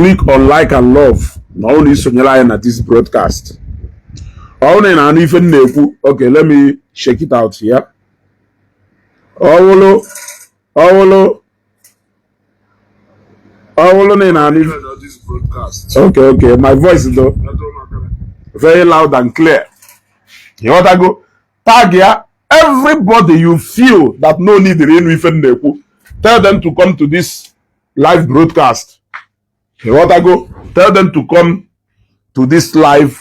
click on like and love. Not only Sonyala at this broadcast. Only an even neku. Okay, let me check it out here. Awolo this broadcast. Okay. My voice is though very loud and clear. You want to go? Tag here. Everybody you feel that no need the even neku. Tell them to come to this live broadcast. You want to go? Tell them to come to this live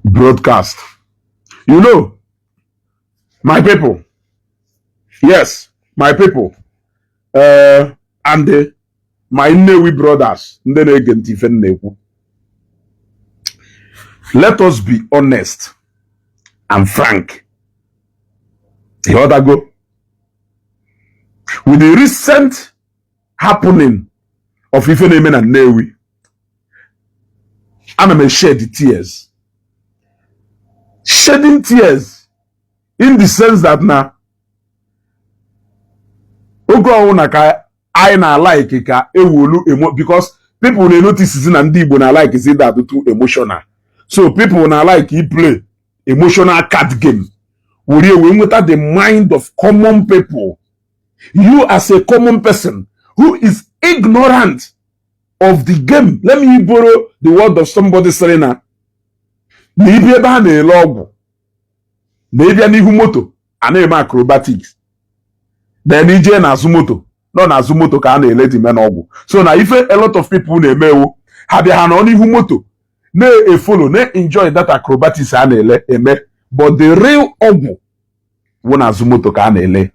broadcast. You know, my people. Yes, my people. And my Nnewi brothers. Let us be honest and frank. You want to go? With the recent happening of Ifeanyi Uba Nnewi, I'm going to shed the tears. Shedding tears in the sense that now, I na like ka ewolu because people will notice is Ndi Igbo na like is that too emotional. So people na like he play emotional card game. We the mind of common people. You as a common person who is ignorant of the game. Let me borrow the word of somebody saying na maybe eba na log maybe ani humoto ana acrobatics. Then ije na azumoto. No na azumoto ka na ele di men ogwu. So na if a lot of people na emewo ha bia na oni humoto na e follow na enjoy that acrobatics ana ele eme, but the real ogwu wo na azumoto ka na ele.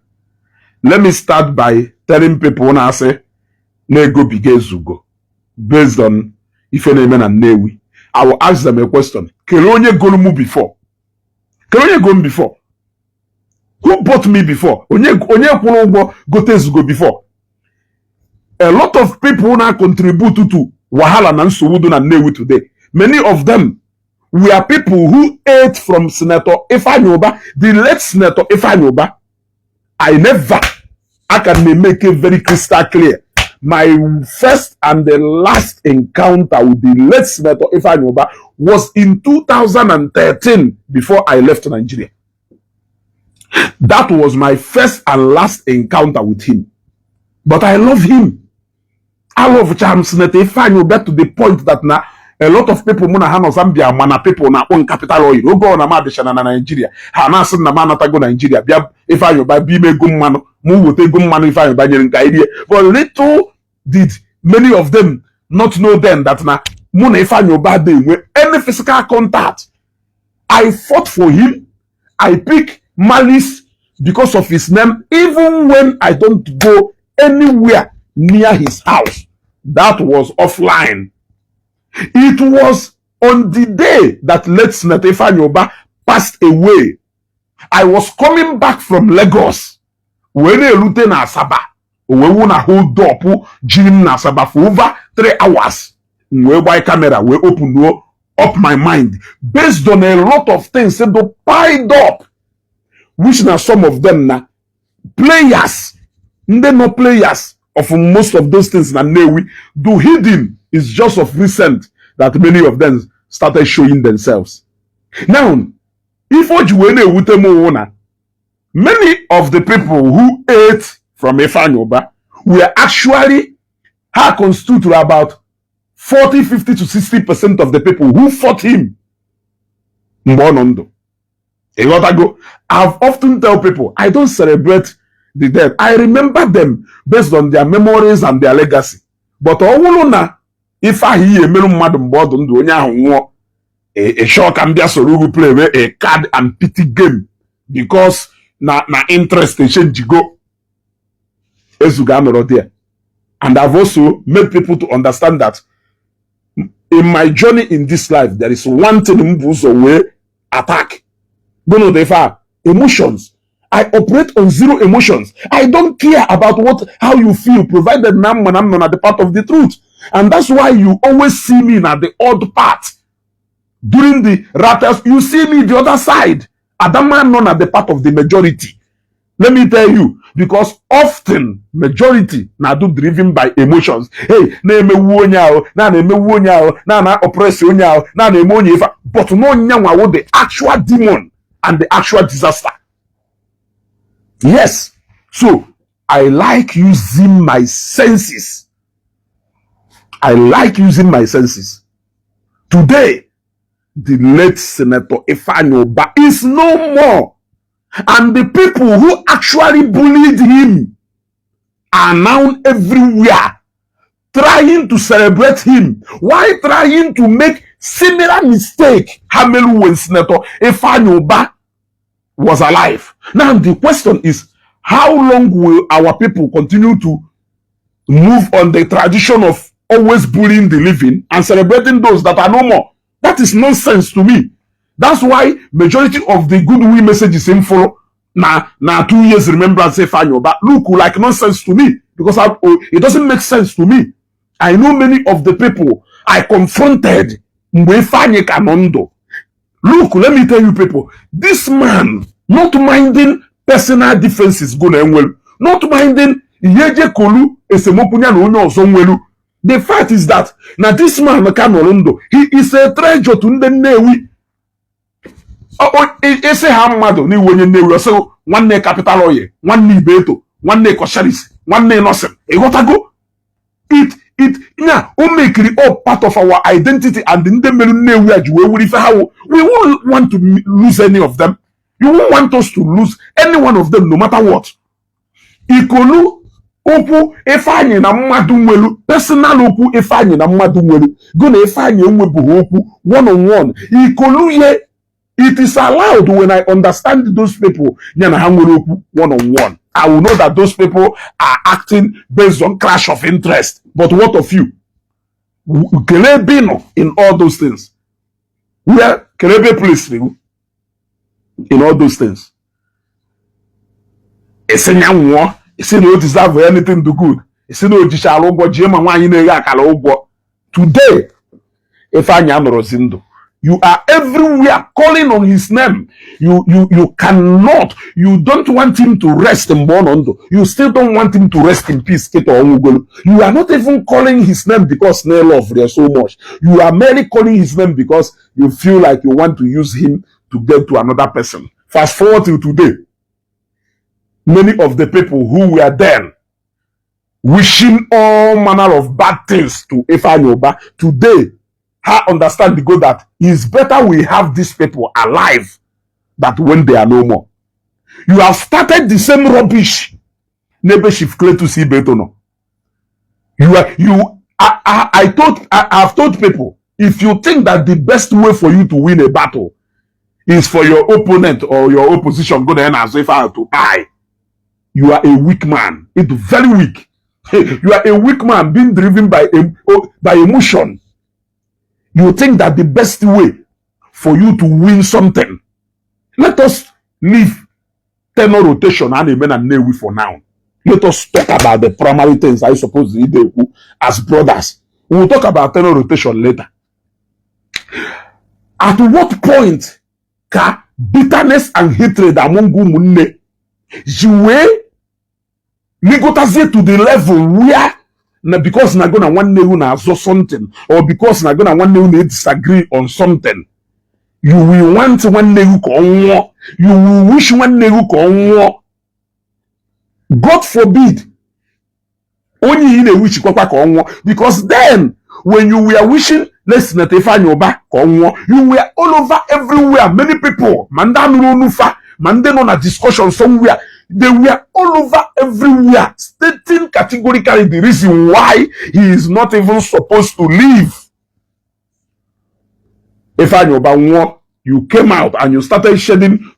Let me start by telling people na say na go bigezugo based on Ifeanyi Uba Nnewi. I will ask them a question. Kelonye golumu before. Kelonye golum before. Who bought me before? Onye kwuno gotezugo before. A lot of people now contribute to wahala na nsogbu na Nnewi today. Many of them were people who ate from Senator Ifeanyi Uba, the late Senator Ifeanyi Uba. I can make it very crystal clear. My first and the last encounter with the late Senator Ifeanyi Uba was in 2013 before I left Nigeria. That was my first and last encounter with him. But I love him. I love Senator Ifeanyi Uba to the point that now a lot of people muna hano Zambia mana people na own capital oil. Ogo na ma bishana na Nigeria. Hana sin na mana tago Nigeria. Bia Ifeanyi Uba bi me gummano. Mu wote gummano Ifeanyi Uba nyerin ka idea. But little did many of them not know then that na muna Ifeanyi Uba dey with any physical contact. I fought for him. I pick malice because of his name, even when I don't go anywhere near his house. That was offline. It was on the day that late Senator Ifeanyi Uba passed away. I was coming back from Lagos. When I lute na Asaba, we wanna hold up gym na Asaba for over 3 hours. We buy camera, we open up my mind based on a lot of things that piled up, which now some of them na players, they no players of most of those things na Nnewi do hidden. It's just of recent that many of them started showing themselves. Now, if many of the people who ate from Ifeanyi Uba were actually constitute to about 40, 50 to 60% of the people who fought him. I've often tell people, I don't celebrate the dead. I remember them based on their memories and their legacy. But if I hear madam board a shock and be a play a card and pity game because na interest change go there. And I've also made people to understand that in my journey in this life, there is one thing way attack. Don't know the emotions. I operate on zero emotions. I don't care about how you feel, provided I'm not at the part of the truth. And that's why you always see me at the odd part. During the rattles, you see me the other side. Adama not at the part of the majority. Let me tell you, because often majority na do driven by emotions. Hey, na-emewu onye ahụ, na-emewu onye ahụ, na-oppress onye ahụ, na-eme onye ifa, but no nyanwa with the actual demon and the actual disaster. Yes, so I like using my senses. I like using my senses. Today, the late Senator Ifeanyi Uba is no more. And the people who actually bullied him are now everywhere trying to celebrate him. Why trying to make similar mistake Hamelu when Senator Ifeanyi Uba was alive? Now the question is, how long will our people continue to move on the tradition of always bullying the living and celebrating those that are no more? That is nonsense to me. That's why majority of the goodwill messages in follow na 2 years remembrance Ifeanyi Uba look like nonsense to me, because it doesn't make sense to me. I know many of the people I confronted mgbe Ifeanyi ka nọ ndụ. Look, let me tell you people, this man not minding personal differences go na enwelu, not minding iyeje kolu esemokwu ya na onye ọzọ nwelu. The fact is that now this man ka nọ ndụ, he is a treasure to Ndi Nnewi. Ese ha mmadụ ni wenye Nnewi ọsọ nwanne capital oye, nwanne Ibeto, nwanne Kosharis, nwanne Innocent. Ịghọtago? It now make it all part of our identity, and in the we won't want to lose any of them. You won't want us to lose any one of them, no matter what. Ikolu okwu Ifeanyi na mmadụ nwelu, personal okwu Ifeanyi na mmadụ nwelu, go na Ifeanyi enwebu okwu one on one. Ikolu ye, it is allowed when I understand those people nyana ha nwere okwu one on one. I will know that those people are acting based on clash of interest. But what of you? Kelebe in all those things. Where Kelebe place in all those things. Ese nyanwo, ese no deserve anything to good. Ese no jisha ugwo jema nwanyi na-ere akala ugwo. Today, Ifeanyi anọrọzi ndụ. You are everywhere calling on his name. You cannot, you don't want him to rest in Bonondo. You still don't want him to rest in peace. You are not even calling his name because they love there so much. You are merely calling his name because you feel like you want to use him to get to another person. Fast forward to today. Many of the people who were then wishing all manner of bad things to Ifeanyi Uba, today, I understand the good that it's better we have these people alive than when they are no more. You have started the same rubbish. Never shift clay to see better no. I've told people, if you think that the best way for you to win a battle is for your opponent or your opposition go there and say to die, you are a weak man. It's very weak. You are a weak man being driven by emotion. You think that the best way for you to win something. Let us leave tenor rotation and Ndi Nnewi for now. Let us talk about the primary things I suppose they do as brothers. We will talk about tenor rotation later. At what point can bitterness and hatred among umunne jiwe ligotaze to the level where because na gonna one day na so something, or because na gonna one day disagree on something, you will want one day you will wish one day God forbid only in a wish because then when you were wishing let's not Ifeanyi Uba you were all over everywhere. Many people Monday on a discussion somewhere. They were all over everywhere, stating categorically the reason why he is not even supposed to leave. Ifeanyi Uba, you came out and you started shedding.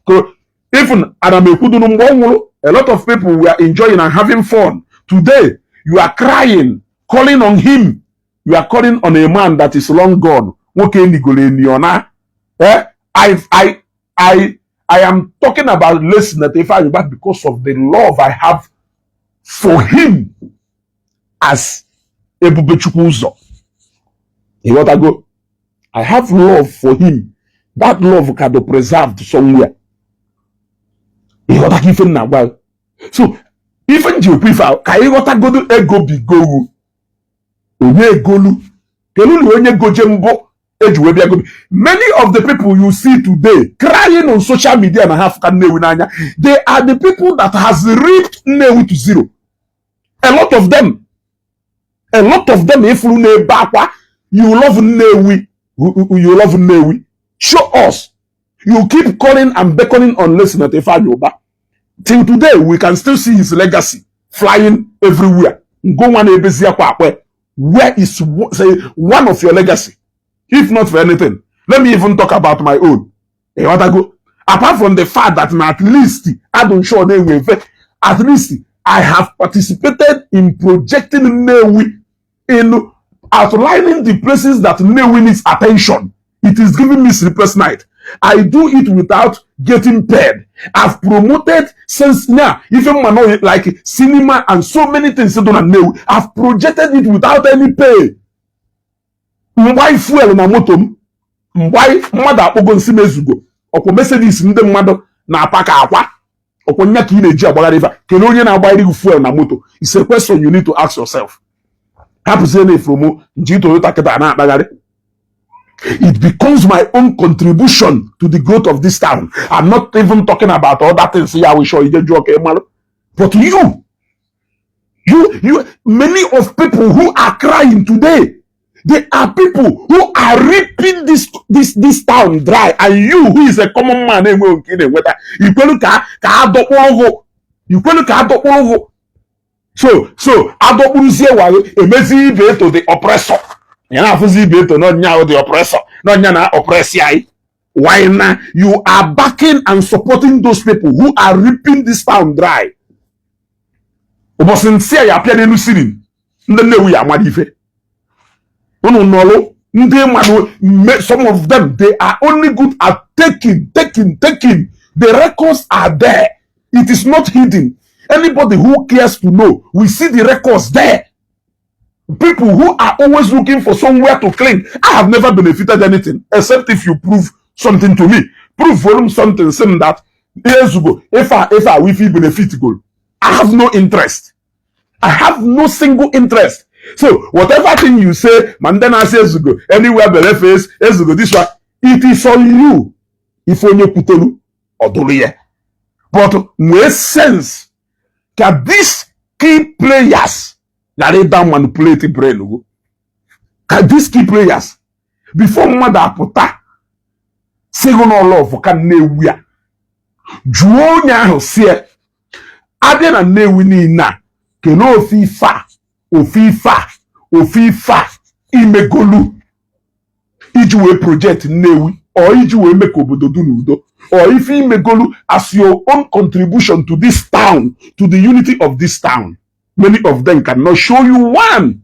Even a lot of people were enjoying and having fun. Today, you are crying, calling on him. You are calling on a man that is long gone. I am talking about listening to Ifeanyi Uba because of the love I have for him as Ebubechukwu Uzo. You want to go? I have love for him. That love can be preserved somewhere. You want to give him now? So Even Jiopifa, Kayota go to ego bigo. Onye golu. Kelulu onye gojembo. Many of the people you see today crying on social media and half Nnewi n'anya, they are the people that has ripped Nnewi to zero. A lot of them, if you love Nnewi, you love Nnewi. Show us. You keep calling and beckoning on listener to Ifeanyi Uba. Till today, we can still see his legacy flying everywhere. Where is say one of your legacy? If not for anything, let me even talk about my own. Apart from the fact that at least I don't show them, at least I have participated in projecting Nnewi, in outlining the places that Nnewi needs attention. It is giving me sleepless night. I do it without getting paid. I've promoted since now, even like cinema and so many things. I've projected it without any pay. Why fuel na moto m? Why mmadụ akpọgo nsi mezugo? Ọkwa Mercedes ndị mmadụ na-apaka akwa. Ọkwa nya ka ị na-eji agbagharị ife. Kedu onye na-agbaghịrị fuel na moto? It's a question you need to ask yourself. Hapụzie na ifromo nji Toyota kịta na-akpagharị. It becomes my own contribution to the growth of this town. I'm not even talking about other things. Yeah, we show you joke, but you, many of people who are crying today, they are people who are ripping this town dry, and you, who is a common man, so adopuruzie wa emezi ibe to the oppressor. Yana fuzi ibe to not nya the oppressor, not nya na oppress yai. Why now you are backing and supporting those people who are ripping this town dry? Obo sincere ya pia nenu sirin. Ndi Nnewi ya madife. Unu nolo ndi madu, some of them, they are only good at taking. The records are there. It is not hidden. Anybody who cares to know, we see the records there. People who are always looking for somewhere to cling. I have never benefited anything except if you prove something to me. Prove volume something saying that years ago, if I will benefit goal. I have no interest. I have no single interest. So whatever thing you say, Mandana says go anywhere face go this one, it is on you. If only putolu or doliye. But we sense that these key players that they don't manipulate the brain. These key players before mother puta second love for can Nnewi. Juonya ho se ade na Nnewi ni na ke no ofifa imegolu ijuwe project Nnewi or ijuwe make obodo du n'udo, or if imegolu as your own contribution to this town, to the unity of this town. Many of them cannot show you one,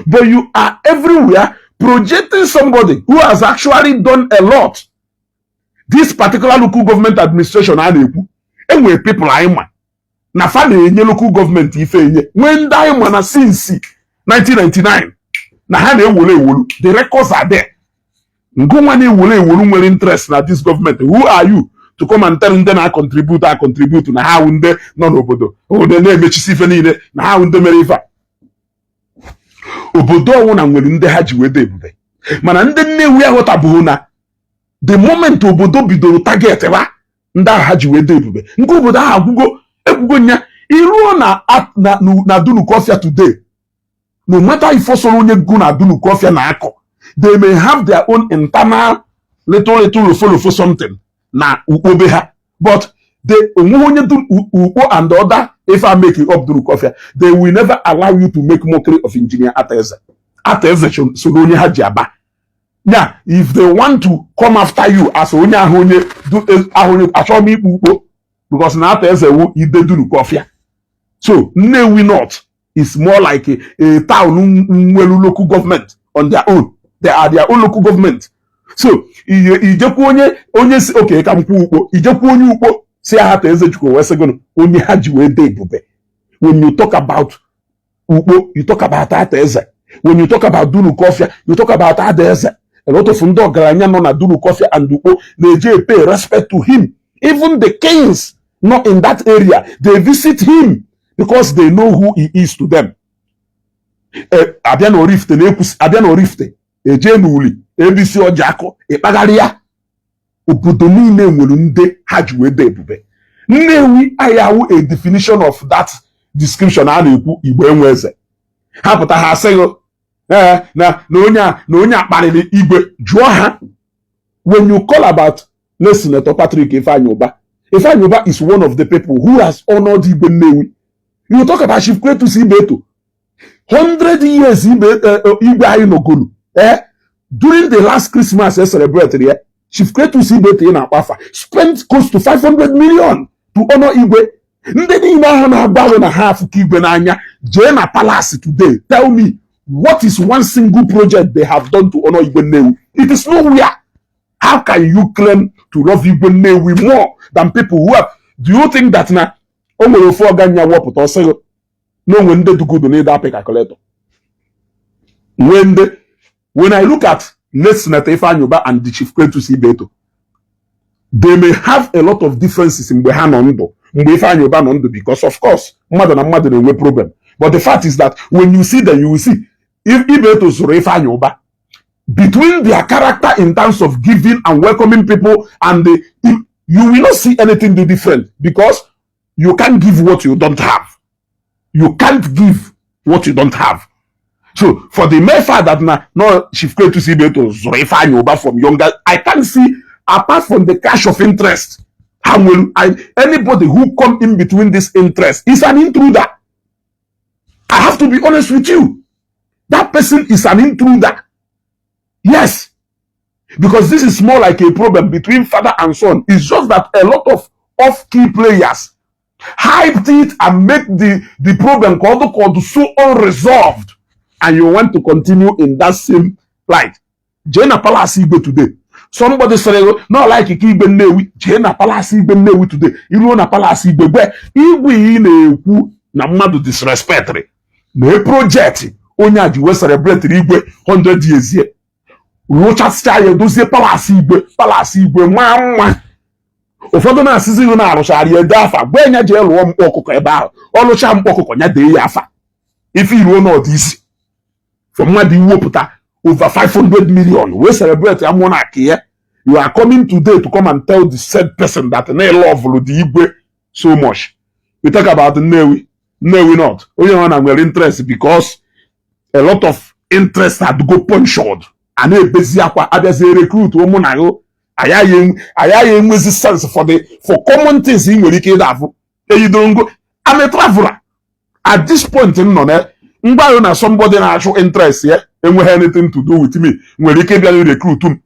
but you are everywhere projecting somebody who has actually done a lot. This particular local government administration, and people are na family in local government Ifeanyi when Diamond since 1999 na ha na ewole the records are there. Ngomani ewole interest na this government. Who are you to come and tell them I contribute na ha unde no obodo de na-emechisi ife niile na ha unde mere ife obodo ọnwụ na nwere ndị ha ji wede ebube, mana ndị Nnewi aghọtabụghị na the moment obodo bidoro target ba ndị ha ji wede ebube nke obodo ahụ ekwugo nya iruo na Dunukọfịa today. No matter if also onye go na Dunukọfịa na akọ, they may have their own internal little follow something na ukpobe ha, but they onye do ukpo and the other if I make it up Dunukọfịa, they will never allow you to make mockery of engineer Ateze so onye ha ji aba. Now if they want to come after you as onye ahonye achọ m ikpu ukpo because na Ateze wu ide Dunukọfịa. So Nnewi North is more like a town local government on their own. They are their own local government. So ijekwu onye si okay ka mkwu ukpo, ijekwu onye ukpo si Ateze chukwu wesegono onye ha ji we de ebube. When you talk about ukpo, you talk about Ateze. When you talk about Dunukọfịa, you talk about Ateze. A lot of ndị ọgaranya nọ na Dunukọfịa and ukpo na-eje pay respect to him. Even the kings not in that area, they visit him. because they know who he is to them. Abiano Rifte, Abiano Rifte, Ejenuli, ABC Ojako, Epagaria, obodo niile nwere nde ha ji wee dee ebube. Nnewi ayawu a definition of that description a na-ekwu Igbo enwe eze. Ha pụta ha asịghị na onye akparịrị igwe jụọ ha. When you call about Senator Patrick Ifeanyi Uba, Ifeanyi Uba is one of the people who has honored Igwe Nnewi. You talk about Chief Kretus Ibeto. 100 years Igwe anyị nọgolu. During the last Christmas they celebrated here, Chief Kretus Ibeto in Akwafa spent close to 500 million to honor Igwe. Ndị niile ahụ na-agbawe na half ka Igwe n'anya jee na palace today. Tell me, what is one single project they have done to honor Igwe Nnewi? It is nowhere. How can you claim to love Igwe Nnewi more than people who have? Do you think that na onwere ofu oganya wopụta ọsịgo no nwe ndị dugudu na ịda apịka calculator? When I look at Senator Ifeanyi Uba and the Chief Kretus Ibeto, they may have a lot of differences in mgbe ha nọ ndụ, mgbe Ifeanyi Uba nọ ndụ, because of course mmadụ na mmadụ na-enwe problem. But the fact is that when you see them, you will see if Ibeto soro Ifeanyi Uba, between their character in terms of giving and welcoming people, and you will not see anything different, because you can't give what you don't have. You can't give what you don't have. So for the mere fact that no Chief Kretus Ibeto zoro Ifeanyi Uba from younger, I can't see, apart from the cash of interest, how will anybody who come in between this interest is an intruder. I have to be honest with you. That person is an intruder. Yes. Because this is more like a problem between father and son. It's just that a lot of off-key players hyped it and make the problem called so unresolved. And you want to continue in that same light. Jena Palace Igwe today. Somebody said, no, like Igwe Nnewi. Jena Palace Igwe Nnewi today. You know na Palace Igwe. Where Igwe na-ekwu na mmadụ disrespectful. Na project onye ji we celebrate Igwe 100 years here. Rochascha ya dozie Palace Igwe mma. Ụfọdụ na-asịzi na arụchara ya de afa. Gbe nya je lụọ mkpọ ọkụkọ ebe ahụ. Ọlụcha mkpọ ọkụkọ nya dee ya afa. Ife iruo n'ọdị isi. For mmadụ iwepụta over 500 million. We celebrate ya mụna here. You are coming today to come and tell the said person that they love the Igwe so much. We talk about Nnewi. Nnewi not. Only one I'm interest because a lot of interest had to go punctured. And they basically recruit woman. I sense for common things in where you don't go. I'm a traveler. At this point in no, somebody natural interest here and we have anything to do with me. When you can recruit him.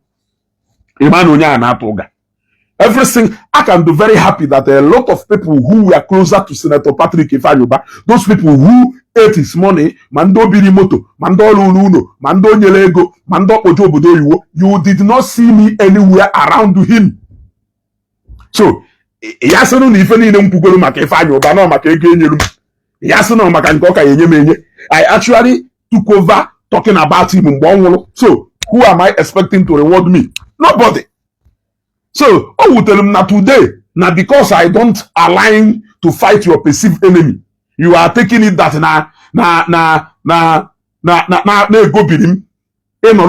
Everything I can be very happy that a lot of people who were closer to Senator Patrick Ifeanyi Uba, those people who ate his money, mando birimoto, mando luluno, mando nyelego, mando ojobodo iwo, you did not see me anywhere around him. So, yasano ni ifeni ne mpugolo maka Ifeanyi Uba no maka ego enyelu. Yasano maka nkoka yenye. I actually took over talking about him mgbe. So, who am I expecting to reward me? Nobody. So, will tell him that today, now because I don't align to fight your perceived enemy, you are taking it that go beat him,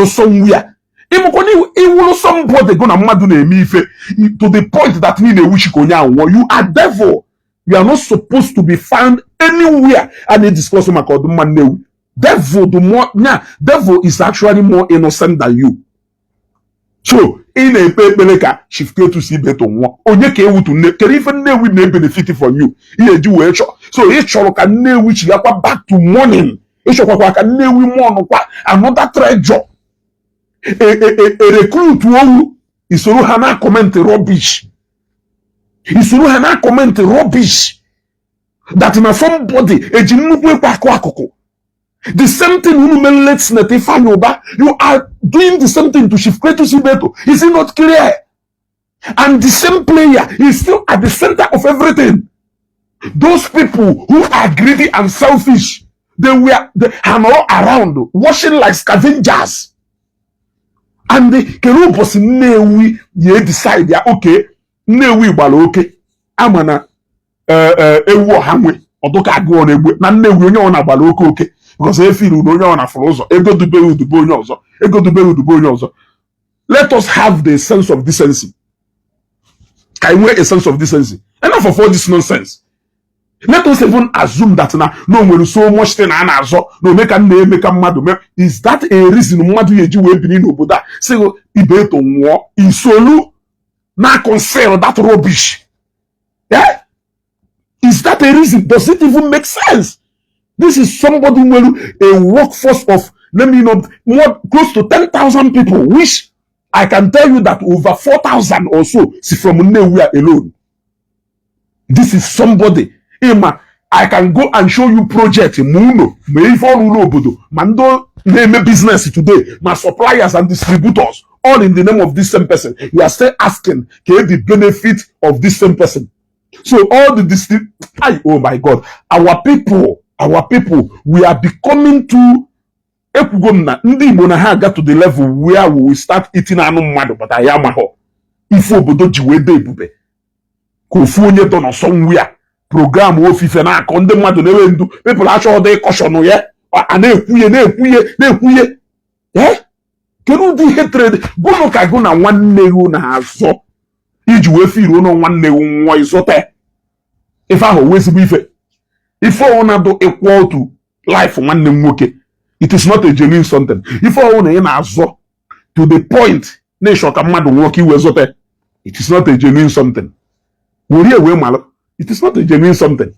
somewhere. Somebody gonna madu na to the point that you are devil. You are not supposed to be found anywhere. And they discuss devil is actually more innocent than you. So, in a paper, Chief Kretus Ibeto onye ka ewu to ne kere ife Nnewi na benefit from you. Ihe ji wee chọ. So, e chọrọ ka Nnewi chi yakwa back to morning. E chọkwa ka Nnewi mo kwa another treasure. A recruit owu isoro ha na comment rubbish. Isoro ha na comment rubbish. That na somebody eji nnukwu ekwa akụkụ. The same thing when let Senator Ifeanyi Uba, you are doing the same thing to Chief Kretus Ibeto. Is it not clear? And the same player is still at the center of everything. Those people who are greedy and selfish, they are all around, watching like scavengers. And the Kerubos Nnewi, ye decide, okay, Nnewi balo okay, amana ewo hamwe. Odoka agụ on egbe na Nnewi onye ọ na-agbala oke because e feel na onye ọ na-afụrụ ụzọ ego dube udube onye ọzọ ego dube udube onye ọzọ. Let us have the sense of decency. Can we a sense of decency? Enough of all this nonsense. Let us even assume that now no nwere so much thing a na-azọ no meka na-emeka mmadụ mee. Is that a reason mmadụ ga-eji wee biri n'obodo a sị ibe eto nwụọ isolu na conceal that rubbish? Yeah? Is that a reason? Does it even make sense? This is somebody with a workforce of, let me know, more close to 10,000 people, which I can tell you that over 4,000 or so is from Nnewi alone. This is somebody. Ima, I can go and show you project Muno, Mando name business today, my suppliers and distributors, all in the name of this same person. You are still asking, can the benefit of this same person? So all the oh my God, our people, we are becoming too. Ndi Igbo na ha got to the level where we will start eating anụ mmadụ, but I am aho. If obodo ji wee dey ebube, ka ofu onye tọ nọ somewhere program ofife na akọ ndị mmadụ na-ewe ndu, people achọ dị caution ya, a na-ekwuye. Kedu dị hatred gụnụ ka gụ na nwanne gị na-azọ iji wee feel ono nwanne gị nwa izote ife ahụ wezigbo ife ọ na-adụ equal to life nwanne m nwoke. It is not a genuine something. If all na na-azọ to the point na ishoka mmadụ nwoke iwe zote, it is not a genuine something. It is not a genuine something.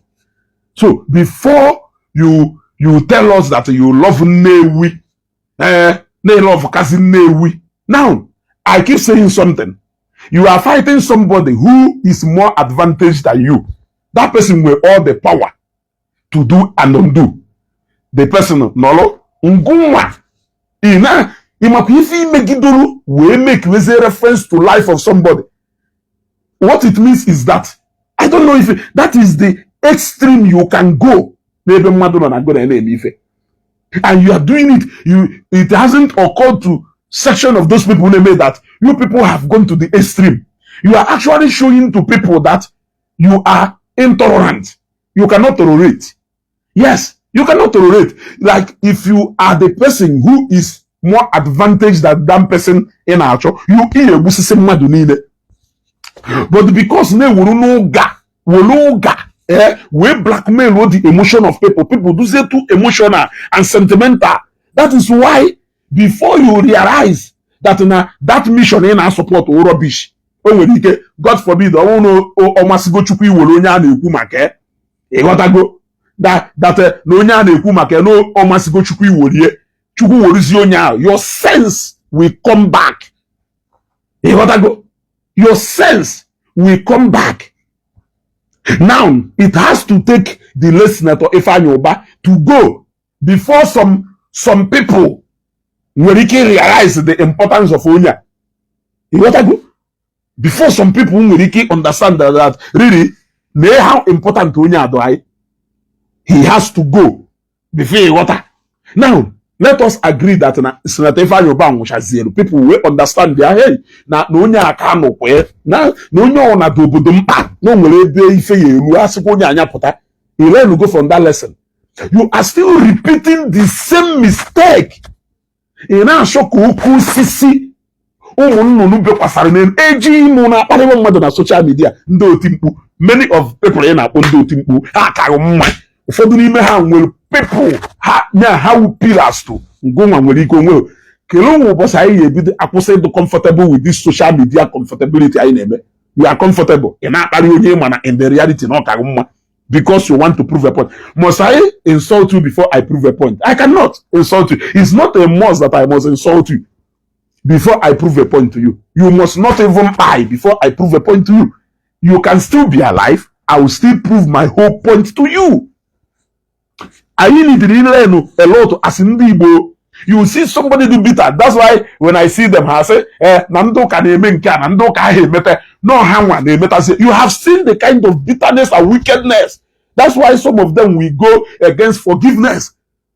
So before you tell us that you love Nnewi, love cousin Nnewi, now I keep saying something. You are fighting somebody who is more advantaged than you. That person with all the power to do and undo. The person nolo ngumwa ina imakwifi megiduru we make reference to life of somebody. What it means is that I don't know if that is the extreme you can go. Maybe madonna na go na name ife, and you are doing it. It hasn't occurred to section of those people who made that you people have gone to the extreme. You are actually showing to people that you are intolerant. You cannot tolerate. Yes, you cannot tolerate. Like if you are the person who is more advantaged than that person in our church, you hear but because they we blackmail the emotion of people. People do say too emotional and sentimental. That is why before you realize that that mission in our support or rubbish, God forbid, I won't know almost go to people go that no nya na-ekwu maka no omasigo chukwu iworie chukwu worizi onya, your sense will come back. Your sense will come back. Now it has to take the listener to Ifeanyi Uba to go before some people will realize the importance of onya. Before some people will understand that really how important onya do I. He has to go before water. Now, let us agree that Senator Ifeanyi Uba zero. People will understand their hey. Na no nya akano kwe. Na no nya ona do obodo mpa. No nwere ebe ife ye ru asiko nya anya pụta. You learn to go from that lesson. You are still repeating the same mistake. Ina shoku uku sisi. Nnunu bekwasara na eji imu na akpariwo mmadụ na social media ndị otimkpu. Many of people na-akpọ ndị otimkpu ha ka mma. Ụfọdụ n'ime ha nwere people ha wu pillars to ngwa nwere ike onwe kele ụmụ ụbọchị anyị ebido akwụsị ịdụ comfortable with this social media comfortability anyị na-eme. You are comfortable ị na-akparị onye ma na in the reality na ọ ka mma because you want to prove a point. Must I insult you before I prove a point? I cannot insult you. It's not a must that I must insult you before I prove a point to you. You must not even buy before I prove a point to you. You can still be alive. I will still prove my whole point to you. I need to learn a lot as in Igbo. You see somebody do bitter. That's why when I see them, I say, Nando can Nando can no hammer. You have seen the kind of bitterness and wickedness. That's why some of them will go against forgiveness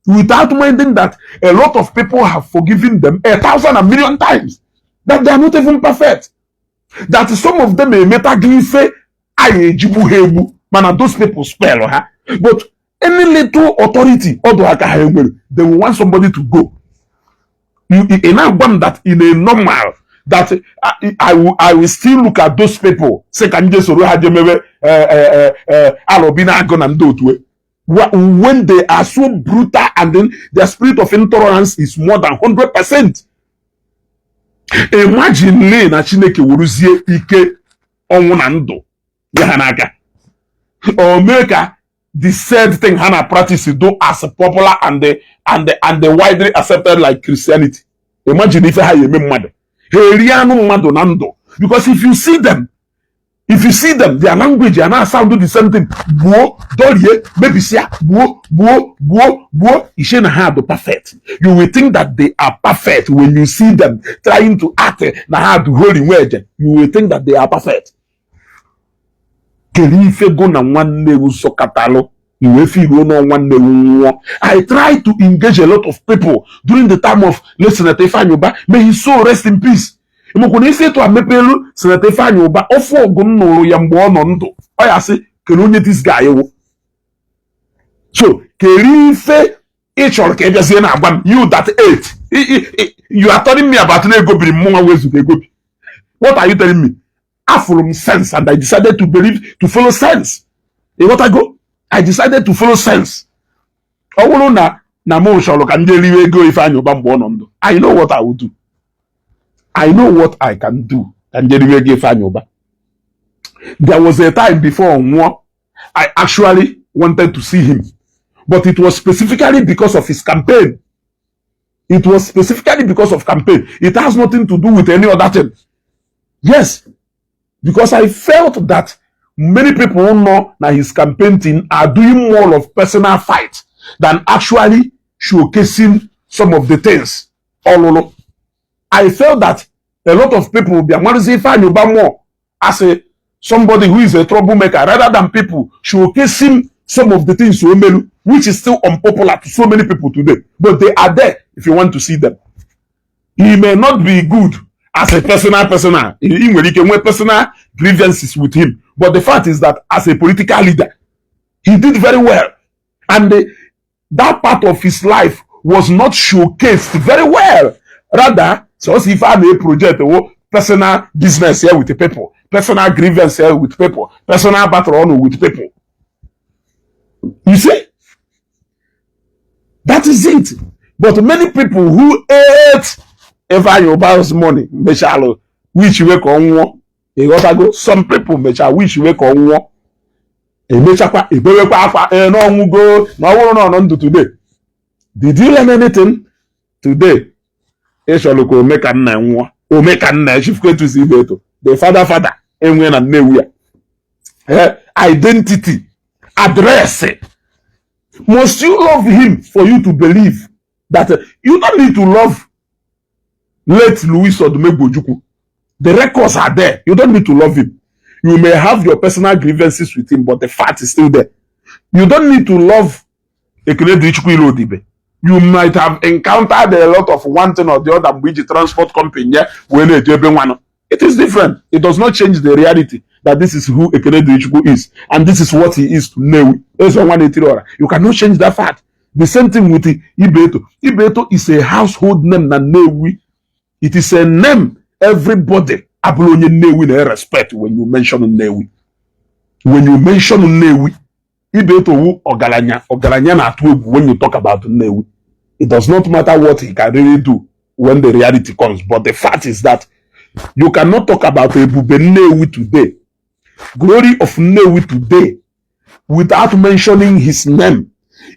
without minding that a lot of people have forgiven them 1,000 and million times. That they are not even perfect. That some of them may meta glife aye jibu hebu. Man, those people spell, huh? But any little authority, they will want somebody to go. You in that in a normal that I will still look at those people. Say can just when they are so brutal and then their spirit of intolerance is more than 100%. Imagine le na Chineke wuruzie ike onwu na ndụ ya n'aka. Or make the said thing Hannah practice do as popular and the widely accepted like Christianity. Imagine if I eme mmadụ. Herianu mmadụ na ndụ. Because if you see them, their language and now sound do the same thing. Buo, dolie, maybe sia, buo, ishena hard perfect. You will think that they are perfect when you see them trying to act na hard holy word. You will think that they are perfect. Kelife go na nwanne uso katalo. I try to engage a lot of people during the time of Senator Ifeanyi Uba. May his soul rest in peace. Senator Ifeanyi Uba Offor gunno ya mgbe ọ nọ ndụ. Ọ ya sị kele onye this guy wo. So kelife ịchọrọ ka ebiazie na agba m you that age. You are telling me about na ego biri mmụọ wezu ego bi. What are you telling me? I follow sense and I decided to follow sense. What I go? I decided to follow sense. I know what I will do. I know what I can do. There was a time before I actually wanted to see him. But it was specifically because of his campaign. It was specifically because of campaign. It has nothing to do with any other thing. Yes. Because I felt that many people who know that his campaign team are doing more of personal fight than actually showcasing some of the things. I felt that a lot of people will be Ifeanyi Uba more as somebody who is a troublemaker rather than people showcasing some of the things which is still unpopular to so many people today. But they are there if you want to see them. He may not be good as a personal, you can wear personal grievances with him. But the fact is that as a political leader, he did very well. And that part of his life was not showcased very well. Rather, so if I have a project, personal business here with the people, personal grievance here with people, personal battle on with people. You see? That is it. But many people who ate Ifeanyi Uba's money, which work on one. Some people wish we can walk. Today. Did you learn anything today? The father, identity, address. Must you love him for you to believe that you don't need to love late Louis Odumegbojuku? The records are there. You don't need to love him. You may have your personal grievances with him, but the fact is still there. You don't need to love Ekene. You might have encountered a lot of one thing or the other with the transport company. Yeah, it is different. It does not change the reality that this is who Ekene is. And this is what he is to Nnewi. You cannot change that fact. The same thing with Ibeto. Ibeto is a household name na Nnewi. It is a name everybody Abulonye Nnewi they respect when you mention Nnewi. When you mention Nnewi, Ibeto Ogalanya na atu when you talk about Nnewi. It does not matter what he can really do when the reality comes. But the fact is that you cannot talk about Ebube Nnewi today, glory of Nnewi today, without mentioning his name.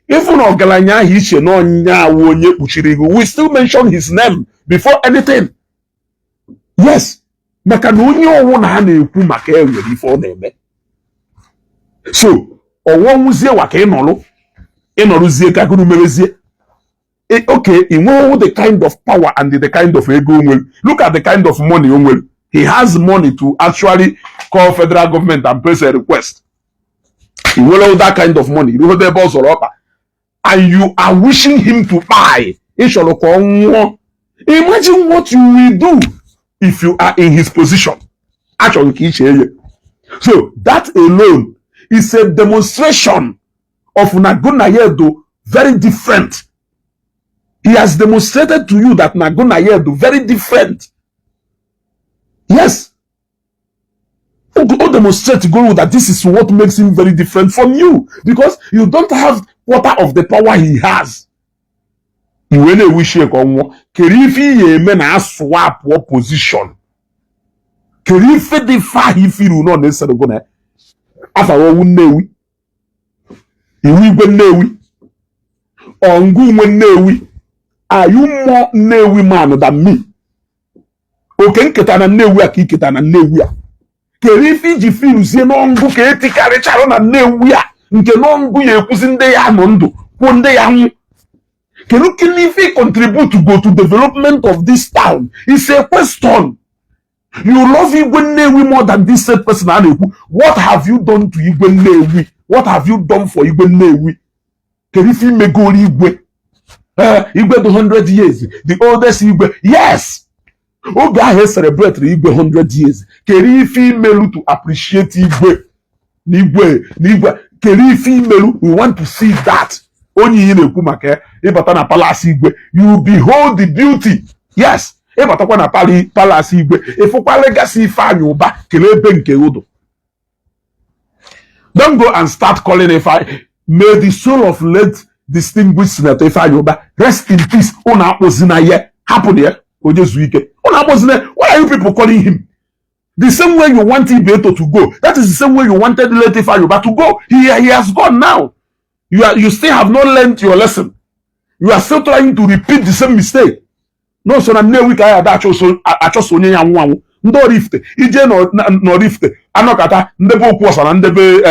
Even Ogalanya we still mention his name before anything. Yes. So, okay, in the kind of power and the kind of ego. Look at the kind of money. He has money to actually call federal government and place a request. He will have that kind of money. And you are wishing him to buy. Imagine what you will do if you are in his position. Actually, so that alone is a demonstration of Nagunayedo very different. He has demonstrated to you that Nagunayedo very different. Yes. Demonstrate to go that this is what makes him very different from you, because you don't have quarter of the power he has. When a wish Kerifi men as swap what position. Kerifi the far he feel no necessarily gonna after all Nnewi. Iwi Nnewi. Ongu Nnewi. Are you more Nnewi man than me? Okay, Ketana Nnewi aki Ketana Nnewi. Kerifi jifiru sie n'ongu ka etikarichara na Nnewi a nke n'ongu ya ekwusi ndị ya nọ ndụ kwuo ndị ya nwụ. Kerifi contribute to go to development of this town? It's a question. You love Igwe Nnewi more than this said person. What have you done to Igwe Nnewi? What have you done for Igwe Nnewi? Kerifi megori Igwe. Igwe do 100 years. The oldest Igwe. Yes. Oga has celebrated Igwe 100 years. Kerifi melu to appreciate Igwe. Nigwe. Kerifi melu, we want to see that. Only in a kumake, Ebatana Palace Igwe. You behold the beauty. Yes. Ebatakwana Palace Igwe. Ifokwa legacy Ifeanyi Uba, Kelebe nke Udo. Don't go and start calling Ifeanyi. May the soul of late distinguished Senator Ifeanyi Uba rest in peace. Ona apozina ye. Happen here. Ojezuike. Ona apozina. Why are you people calling him? The same way you want Ibeto to go. That is the same way you wanted late Ifeanyi Uba to go. He has gone now. You still have not learned your lesson. You are still trying to repeat the same mistake. No, so na Nnewi ka ya da achọso onye ya nwanwu. Ndo rifte. Ije no rifte. Anokata ndebe okwu ọsa na ndebe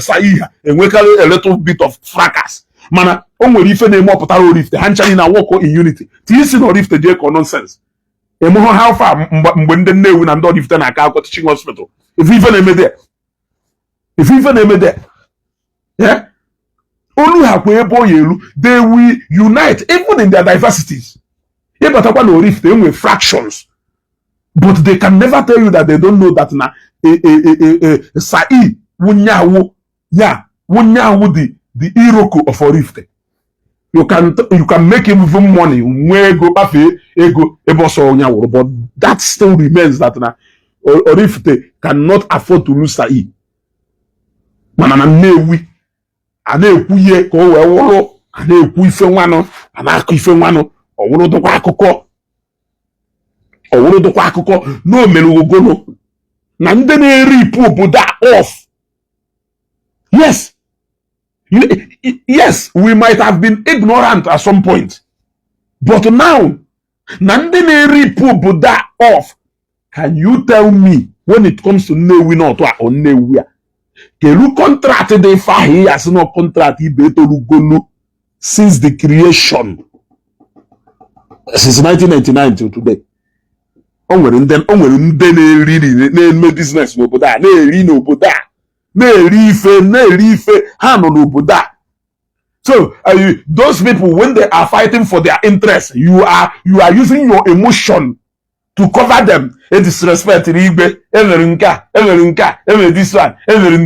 saiha. Enwekari a little bit of fracas. Mana o nwere ife na-eme ọpụtara o rifte. Ha nchani na work in unity. Tisi no rifte je ko nonsense. Emuho how far mgbe ndị Nnewi na ndo rifte na aka akọ teaching hospital. If even eme there. Yeah? Olu hakwe ebo yelu, they will unite even in their diversities. Ebatakwa no rift, they will fractions. But they can never tell you that they don't know that na Sai wunyawo the Iroko of a rift. You can make him even money, ego pafe ego eboso unyawo, but that still remains that na Orifte cannot afford to lose Sai. Manana Nnewi. Ana-ekwu ihe ka o wee wụrụ, ana-ekwu ife nwanụ, ana-akụ ife nwanụ, ọ wụrụ dụkwa akụkọ na omelugono na ndị na-eripụ obodo off. Yes, we might have been ignorant at some point, but now na ndị na-eripụ obodo off. Can you tell me when it comes to Nnewi not or Nnewi a? Kelu contract the Fahi as no contract Ibetolugolo since the creation, since 1999 till today. Onwere ndị na-eri business n'obodo a, na-eri n'obodo a, na-eri ife ha nọ n'obodo a. So those people, when they are fighting for their interests, you are using your emotion to cover them. A disrespect Igbe, this one,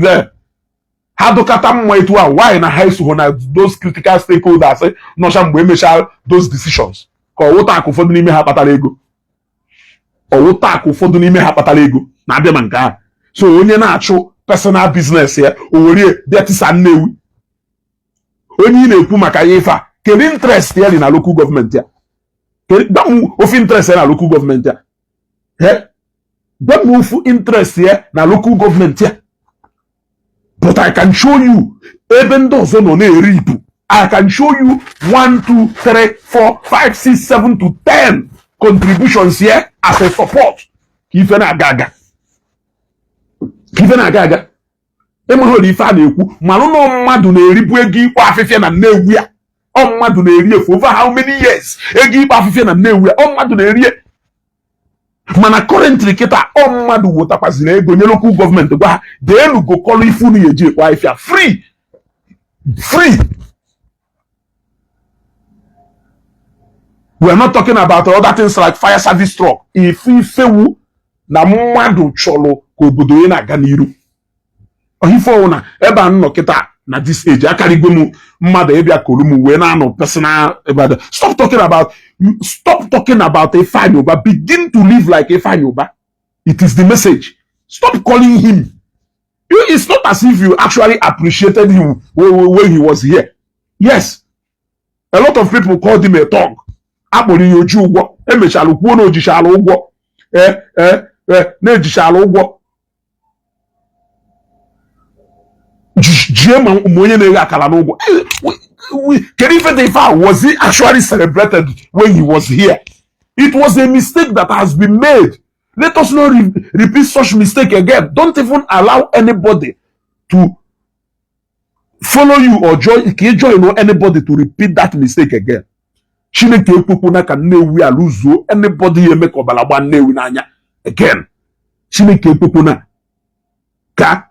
there. How do Katam wait to why in a house when those critical stakeholders say no shall we measure those decisions? Or what I could for the name Hapatalego. Or what I could for the name Hapatalego. Nabiamanka. So when you're not show personal business here, or that is a new. When you know Kumakayefa, can interest here in a local government here. Don't of interest in a local government here. Don't move for interest here na local government here. But I can show you, even though I can show you 1, 2, 3, 4, 5, 6, 7 to 10 contributions here as a support. Ifeanyi Agaga. Emeholi Ifeanyi ekwu, manu no mmadu na-eribu ego ikpo afịfịa na Nnewi a. O mmadu na-eri for over how many years? Ego ikpo afịfịa na Nnewi a. O mmadu na-eri. Mana currently kita o mmadu wotakwazina ego nye local government gwa they go call ifunu yeje kwa ifia free. We are not talking about other things like fire service truck. If ifewu na mmadu cholo ko obodo ye na aga n'iru. Ohifo na ebe anno kita na this age. Akarigo mu mother ebia kolumu we na no personal about. Stop talking about Ifeanyi Uba. Begin to live like Ifeanyi Uba. It is the message. Stop calling him. It's not as if you actually appreciated him when he was here. Yes. A lot of people called him a thug. Aboli yoju ugwo. Emechalo kwuo na ojishalo ugwo. Na ejishalo ugwo. Was he actually celebrated when he was here? It was a mistake that has been made. Let us not repeat such mistake again. Don't even allow anybody to follow you or join anybody to repeat that mistake again. Chineke ekpokpona ka Nnewi aluzo anybody Emeka obalagba Nnewi n'anya again. Chineke ekpokpona ka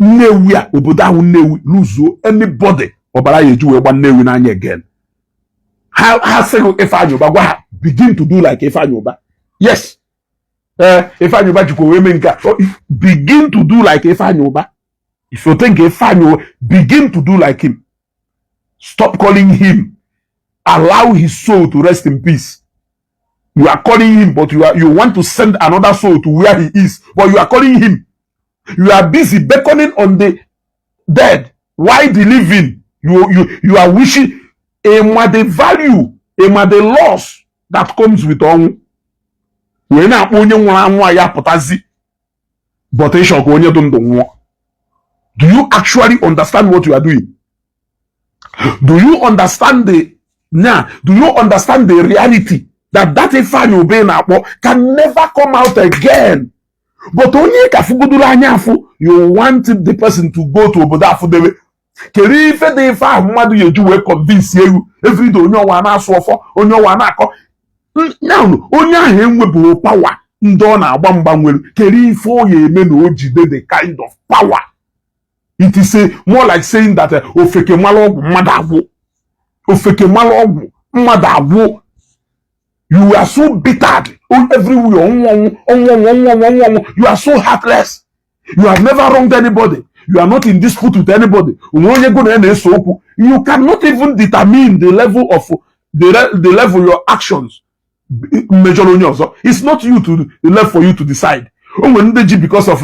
Nnewi a obodo ahụ Nnewi luzo anybody obala yeju we gba Nnewi n'anya again. How say Ifeanyi Uba gwa begin to do like Ifeanyi Uba? Yes. Ifeanyi Uba jiko we menka begin to do like Ifeanyi Uba. If you think Ifeanyi Uba, begin to do like him. Stop calling him. Allow his soul to rest in peace. You are calling him, but you want to send another soul to where he is, but you are calling him. You are busy beckoning on the dead. Why the living? You are wishing the value, the loss that comes with on. When I but do you actually understand what you are doing? Do you understand the reality that Ifeanyi Uba can never come out again? But only you want the person to go to Obodafu Dewe. Keri ife de ifa mmadu yeju we convince you every day onye wa na aso Offor onye wa na akọ. Now onye ahụ enwebu power ndo na agba mgba nwelu. Keri ife o ye eme na o jide the kind of power. It is more like saying that ofeke malo mmadu agwo. Ofeke malo mmadu agwo. You are so bittered everywhere. You are so heartless. You have never wronged anybody. You are not in dispute with anybody. You cannot even determine the level of the level of your actions. It's not you to left for you to decide. Because of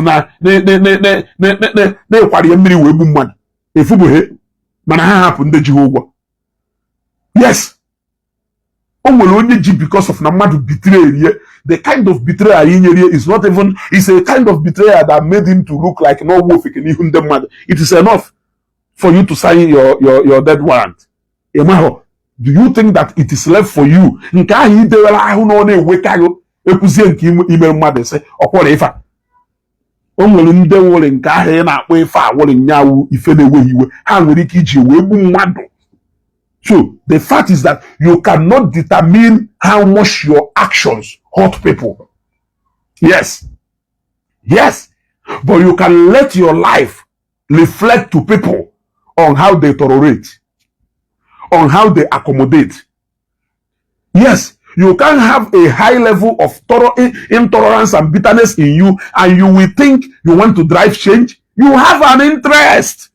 yes. Because of Namadu betrayal, the kind of betrayal is not even, it's a kind of betrayal that made him to look like no wolf. It is enough for you to sign your death warrant. Do you think that it is left for you? So the fact is that you cannot determine how much your actions hurt people. Yes. Yes. But you can let your life reflect to people on how they tolerate, on how they accommodate. Yes. You can have a high level of intolerance and bitterness in you, and you will think you want to drive change. You have an interest.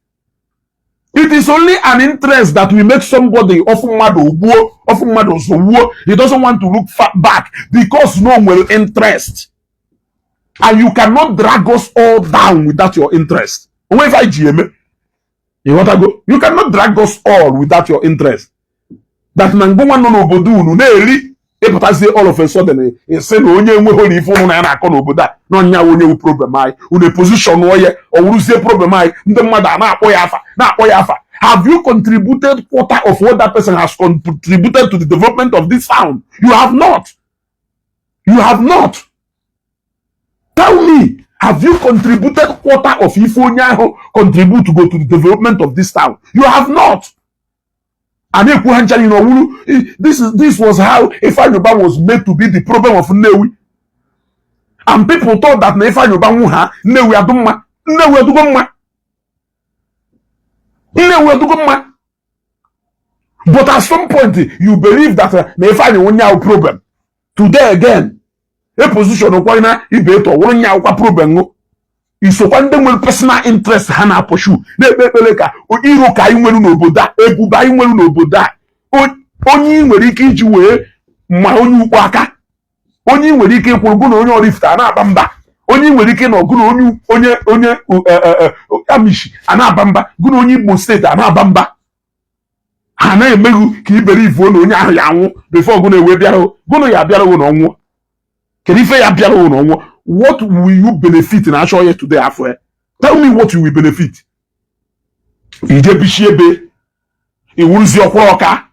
It is only an interest that will make somebody often mad. He doesn't want to look back because no will interest. And you cannot drag us all down without your interest. You cannot drag us all without your interest. That all of a sudden he said position have you contributed quarter of what that person has contributed to the development of this town? You have not. You have not. Tell me, have you contributed quarter of Ifeanyi contribute to go to the development of this town? You have not. And this was how Ifeanyi Uba was made to be the problem of Nnewi. And people thought that Ifeanyi Uba Nnewi adumma. Nnewi adugomma. But at some point, you believe that Ifeanyi Uba have a problem. Today again, a position of Kwana Ibeto one problem. isokwa ndị nwere personal interest ha na-apọshu na-ekpe ekpere ka iro ka anyị nwere n'obodo a, ebube anyị nwere n'obodo a, onye nwere ike iji wee ma onye ukwu aka, onye nwere ike ịkwụrụ gụ na onye Oraifite a na-aba mba, onye nwere ike na ọgụ na onye Amishi a na-aba mba, gụ na onye Igbo steeti a na-aba mba. Ha na-emeghu ka iberivuo na onye ahụ ya anwụ before gụ na-ewe bịara gụ na ya bịarawo na ọnwụ. Kedu ife ya bịarawo na ọnwụ? What will you benefit na achọ ya today afọ ya? Tell me what you will benefit. Ije bishi ebe iwuruzi ọkwụrụ ọka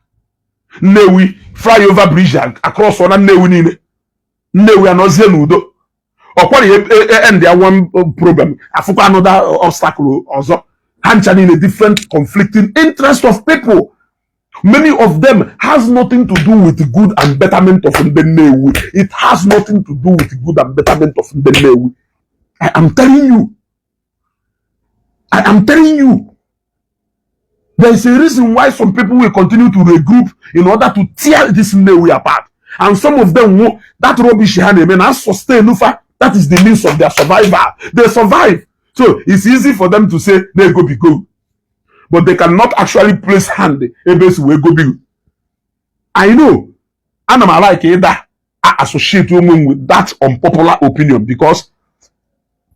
Nnewi flyover bridge across na Nnewi niile, Nnewi anọzie n'udo. Ọkwara end ya one problem afụkwa another obstacle ọzọ. Ha ncha niile different conflicting interest of people. Many of them has nothing to do with the good and betterment of Ndi Nnewi. It has nothing to do with the good and betterment of Ndi Nnewi. I am telling you. I am telling you. There is a reason why some people will continue to regroup in order to tear this Nnewi apart. And some of them will, that rubbish and sustain. That is the means of their survival. They survive. So it's easy for them to say they go be go. But they cannot actually place hand against where go be. I know. And I'm like that. I associate women with that unpopular opinion because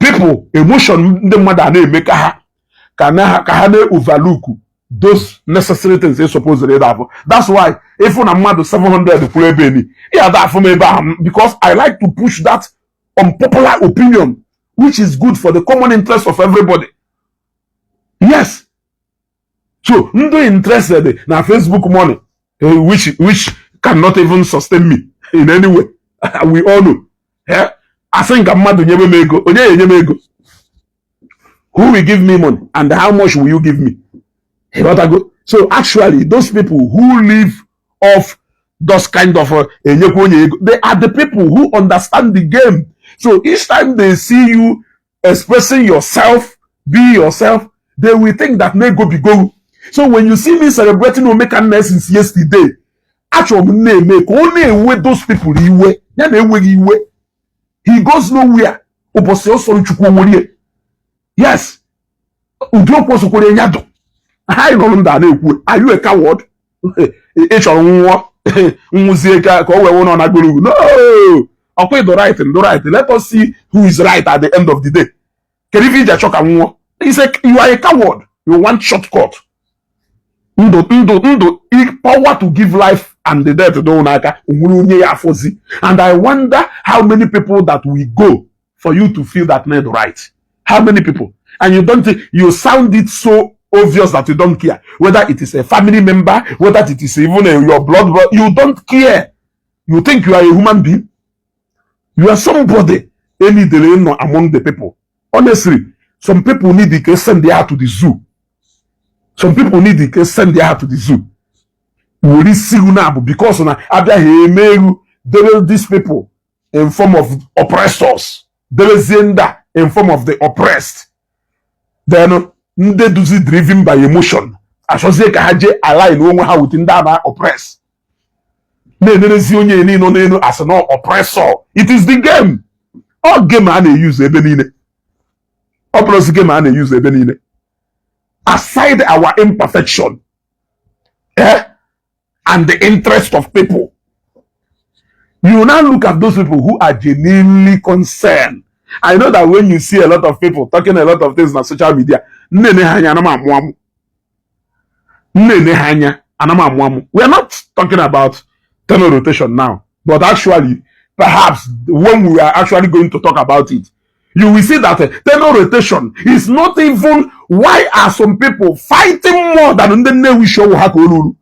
people emotion the mother Emeka can overlook those necessary things they supposed to have. That's why if I'm mad 700 play Benny, yeah, that for me because I like to push that unpopular opinion, which is good for the common interest of everybody. Yes. So, Ndo interested na Facebook money, which cannot even sustain me in any way. We all know. Yeah? I think I'm mad. Who will give me money and how much will you give me? So actually, those people who live off those kind of they are the people who understand the game. So each time they see you expressing yourself, be yourself, they will think that may go be go. So when you see me celebrating Omeka since yesterday, actually make only way those people he goes nowhere. Yes. Are you a coward? No. Okay, the right and the right. Let us see who is right at the end of the day. He said, you are a coward. You want shortcut. Power to give life and the death don't. And I wonder how many people that will go for you to feel that need right. How many people? And you don't think you sound it so obvious that you don't care. Whether it is a family member, whether it is even your blood, you don't care. You think you are a human being. You are somebody. Any delay among the people. Honestly, some people need to send their heart to the zoo. Some people need to send their heart to the zoo. We see now because these people in form of oppressors. There is in form of the oppressed. Then they do it driven by emotion. As I say, align how within that oppress. As an oppressor. It is the game. All game and they use ebenine. All plus game and they use ebenine. Aside our imperfection, and the interest of people, you now look at those people who are genuinely concerned. I know that when you see a lot of people talking a lot of things on social media, we are not talking about tenor rotation now, but actually, perhaps when we are actually going to talk about it, you will see that tenor rotation is not even why are some people fighting more than Ndi Nnewi show hakolulu.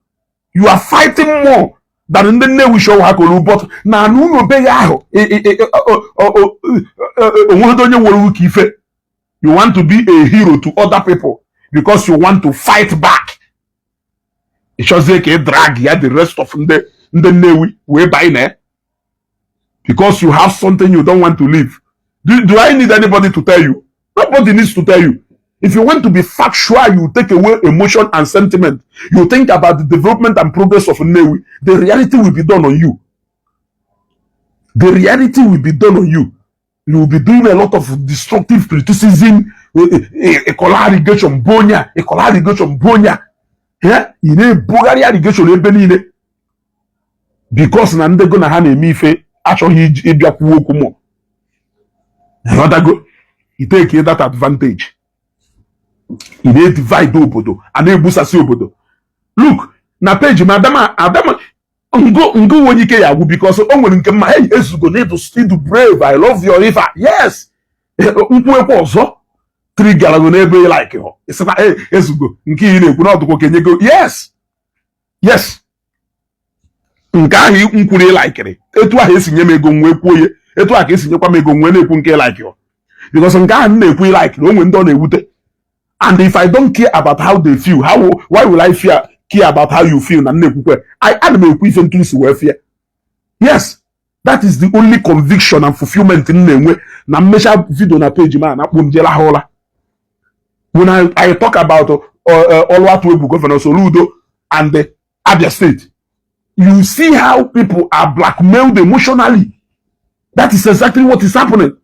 You are fighting more than Ndi Nnewi show hakolulu, but na nuno be yaho. You want to be a hero to other people because you want to fight back. It shows like a drag here the rest of Ndi Nnewi way by there because you have something you don't want to live. Do I need anybody to tell you? Nobody needs to tell you. If you want to be factual, you take away emotion and sentiment. You think about the development and progress of Nnewi. The reality will be done on you. The reality will be done on you. You will be doing a lot of destructive criticism, ecola irrigation bonya, ecola irrigation bonya. Yeah, ine bugari irrigation ebe niile. Because na ndego na ha na-eme ife achọghị ịbịakwu okwu mọ. You take that advantage. You need divide obodo and ebusasi obodo. Look, na page ma Adama ngo wonyi ke yawu because o nwere nke ma hey ezugo need to still brave. I love your river. Yes. Nkwu ekwu ọzọ trigger go n'ebe like ho. It's na hey ezugo nke ị na-ekwu na ọdụkọ kenyego. Yes. Yes. Nke ahụ nkwuru like etu ahụ esi nye m ego nwe kwuo ye. Etu ahụ esi nyekwa m ego nwe na-ekwu nke like ho. Because nke ahụ na-ekwu like na o nwere ndị ọ na-ewute. And if I don't care about how they feel, why will I care about how you feel? I am a Yes, that is the only conviction and fulfillment in the na measure video na page man. When I talk about Oluwatoebu Governor Soludo and the Abia State, you see how people are blackmailed emotionally. That is exactly what is happening.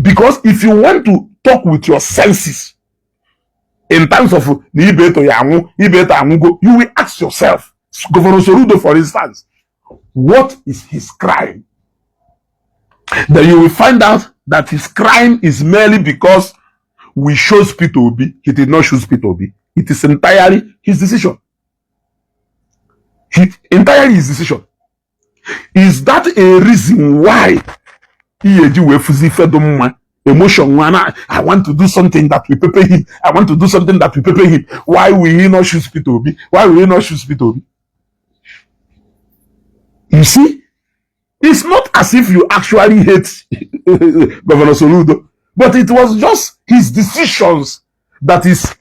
Because if you want to talk with your senses, in terms of you will ask yourself, Governor Soludo, for instance, what is his crime? Then you will find out that his crime is merely because we chose Peter Obi. He did not choose Peter Obi. It is entirely his decision. Entirely his decision. Is that a reason why emotion, I want to do something that will prepare him. I want to do something that will prepare him. Why will he not choose Peter Obi? Why will he not choose Peter Obi? You see, it's not as if you actually hate Governor Soludo, but it was just his decisions that is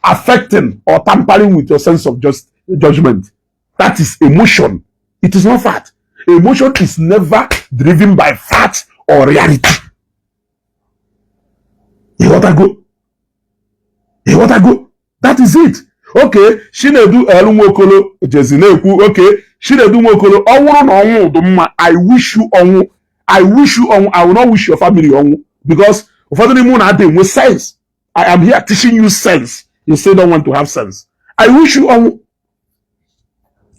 affecting or tampering with your sense of judgment. That is emotion. It is not fact. Emotion is never driven by fact or reality. You want to go? You want to go? That is it. Okay, Shinedu Elumokolo Jezineku. Okay, Shinedu Mokolo. I wish you onwu. I wish you onwu. I will not wish your family onwu because for the moon I did with sense. I am here teaching you sense. You still don't want to have sense. I wish you onwu.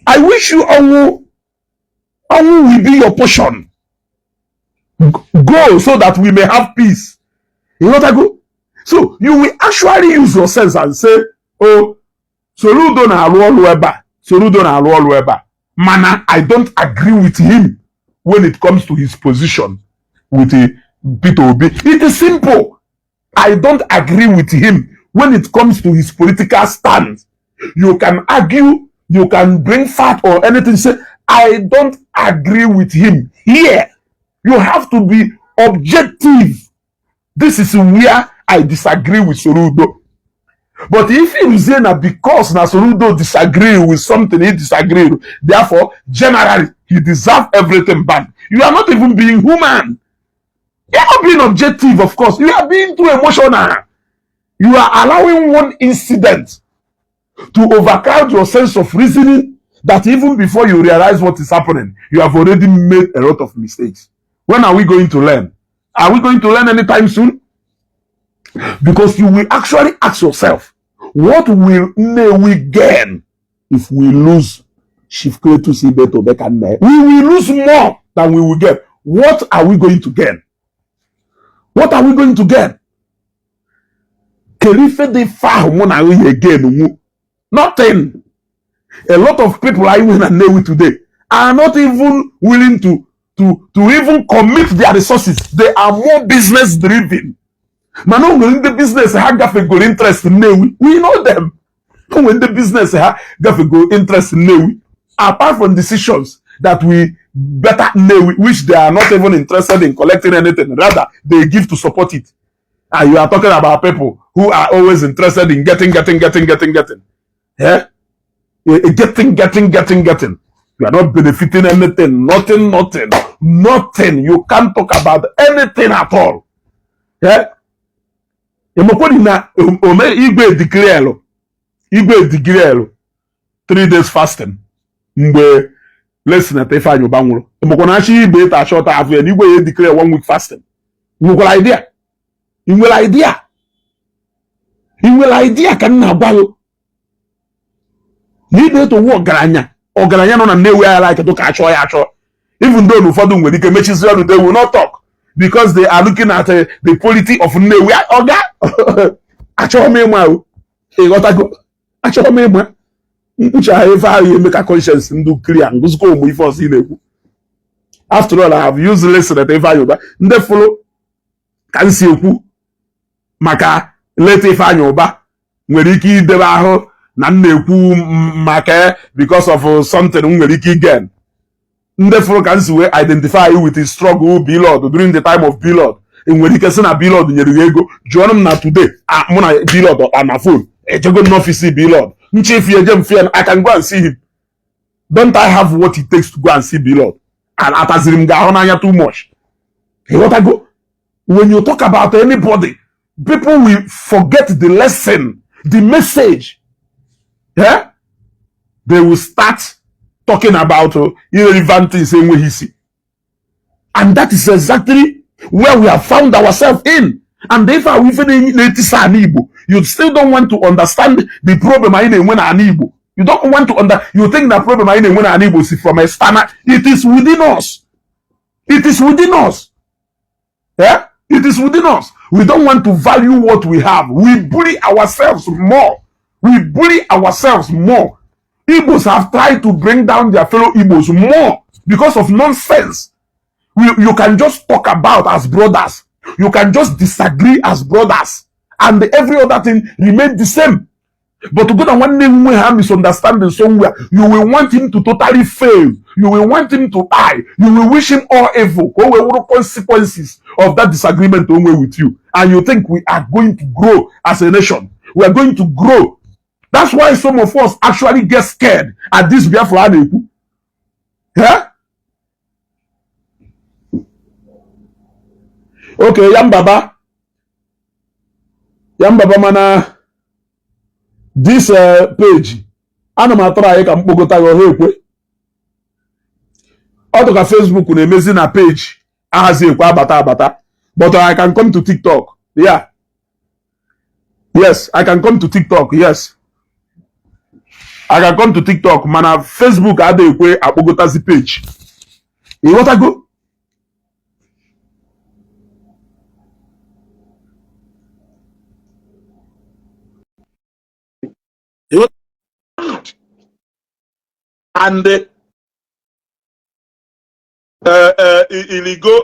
I wish you onwu. Onwu will be your portion. Go so that we may have peace. You know what I go? So you will actually use your sense and say, oh, Soludo na alu eba. Soludo na alu eba. Mana, I don't agree with him when it comes to his position with Peter Obi. It is simple. I don't agree with him when it comes to his political stand. You can argue, you can bring fact or anything. Say, I don't agree with him. Here, you have to be objective. This is where I disagree with Soludo. But if you say that because na Soludo disagree with something he disagree with, therefore, generally, he deserves everything back. You are not even being human. You are not being objective, of course. You are being too emotional. You are allowing one incident to overcrowd your sense of reasoning that even before you realize what is happening, you have already made a lot of mistakes. When are we going to learn? Are we going to learn anytime soon? Because you will actually ask yourself, what will we gain if we lose Shifkretu Sibeto Bekane? We will lose more than we will get. What are we going to gain? What are we going to gain? Nothing. A lot of people are even in Nnewi today are not even willing to even commit their resources. They are more business driven. Man, when the business have got a good interest in Nnewi, we know them. When the business have got a good interest in Nnewi, apart from decisions that we better Nnewi, which they are not even interested in collecting anything, rather they give to support it. And you are talking about people who are always interested in getting. Yeah? Getting. You are not benefiting anything. Nothing. You can't talk about anything at all. Yeah? Igwe declare 3 days fasting. Mgbe listen at Ifeanyi Uba Ndoo. Igwe declare 1 week fasting. You will idea. You will idea. You will idea can na gwa you need to work garanya. Or garanya no na Nnewi I like to catch ya cho. Even though no fọdụ nwere ike mechizi ọnụ, they will not talk because they are looking at the polity of Nnewi. Oga achọghị m ịma o. Ịghọtago? Achọghị m ịma. Uche ha ife ahụ Emeka conscience ndị clear ngụzikọ ụmụ ife ọsọ ị na-ekwu. After all, I have used lesson at Ifeanyi Uba. Ndị follow ka nsi ekwu maka leta Ifeanyi Uba nwere ike idebe ahụ na na-ekwu maka because of something nwere ike again. Ndị follow ka nsi wee identify with his struggle Blord during the time of Blord. Nwere ike sị na Blord nyere ego jụọ m na today mụ na Blord ọkpa na phone ejego n'ọfịs Blord nchefu eje mfe I can go and see him. Don't I have what it takes to go and see Blord? And ataziri m ga-ahụ n'anya too much. You want to go? When you talk about anybody, people will forget the lesson, the message. Yeah? They will start talking about irrelevant things in way he see. And that is exactly where we have found ourselves in. And if I even in Igbo, you still don't want to understand the problem in when an Igbo. You don't want to you think the problem in when an Igbo is from external. It is within us. It is within us. Yeah? It is within us. We don't want to value what we have. We bully ourselves more. We bully ourselves more. Igbos have tried to bring down their fellow Igbos more because of nonsense. You can just talk about as brothers. You can just disagree as brothers. And every other thing remain the same. But to go down one name we have misunderstanding somewhere, you will want him to totally fail. You will want him to die. You will wish him all evil. What were the consequences of that disagreement with you? And you think we are going to grow as a nation. We are going to grow. That's why some of us actually get scared at this Biafra. Yeah? Okay, Yambaba mana this page ana m atọrọ anyị ka mkpokọta gị ọha ekwe ọtọ ka Facebook na-emezi na page ahazi ekwe abata but I can come to TikTok. Yeah, yes, I can come to TikTok. Yes, I can come to TikTok mana Facebook ada ekwe akpọkọtazi page. Ịghọtago? And illegal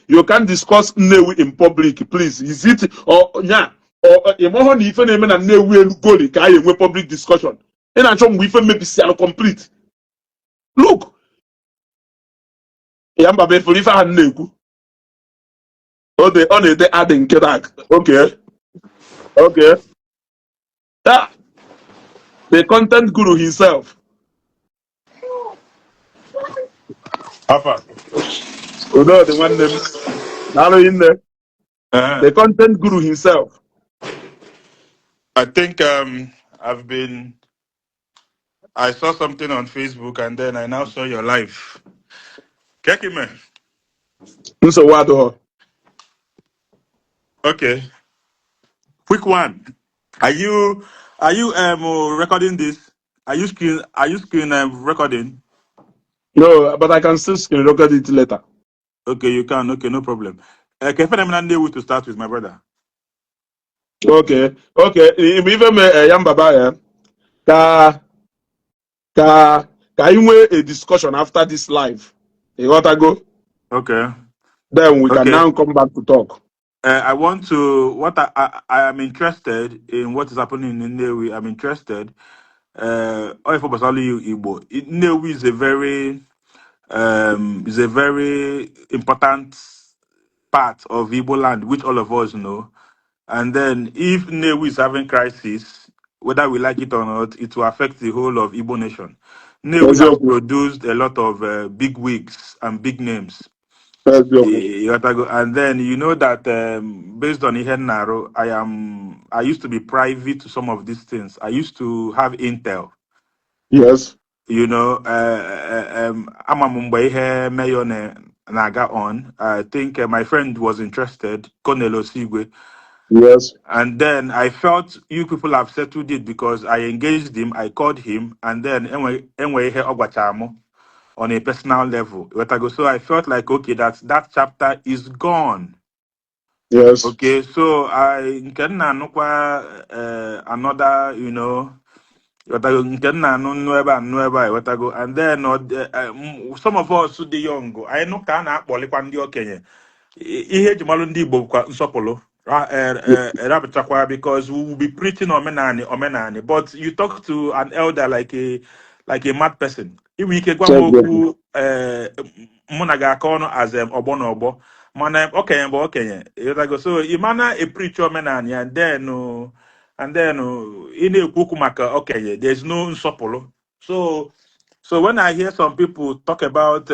you can discuss Nnewi in public, please. Is it or yeah or if na Nnewi goal ka enwe public discussion in a chom we maybe see complete look yamba be for ife Nnewi oh they adding kedak okay yeah, the content guru himself. Offor. No, the one name. Now in there. The content guru himself. I think I saw something on Facebook and then I now saw your live. Kekime. So what? Okay. Quick one. Are you recording this? Are you screen recording? No, but I can still screen record it later. Okay, you can. Okay, no problem. Ifeanyi Nnewi to start with, my brother. Okay. Even Yambaba, can you a discussion after this live? You got to go. Okay. Then we can now come back to talk. I want to. What I am interested in what is happening in Nnewi. I'm interested. Offor Igbo. Nnewi is a very important part of Igbo land, which all of us know. And then if Nnewi is having crisis, whether we like it or not, it will affect the whole of Igbo nation. Nnewi has produced a lot of big wigs and big names. And then you know that based on Ihen I used to be privy to some of these things. I used to have intel. Yes. You know, I'm a Mumbai Mayone and I got on. I think my friend was interested, Cornelo Sigwe. Yes. And then I felt you people have settled it because I engaged him, I called him, and then anyway, on a personal level. So I felt like, okay, that chapter is gone. Yes. Okay, so I can another, and then some of us the young, I know can akpọlikwa ndị okenye ihe eji malụ ndị Igbo bụkwa nsọpụrụ erapụtakwa because we will be preaching omenani, but you talk to an elder like a mad person. Inwe ike gwa m okwu mụ na ga-aka ọnụ as ọgbọ na ọgbọ mana okenye bụ okenye so imana a preach omenani and then ị na-ekwu okwu maka okenye there's no nsọpụrụ. So when I hear some people talk about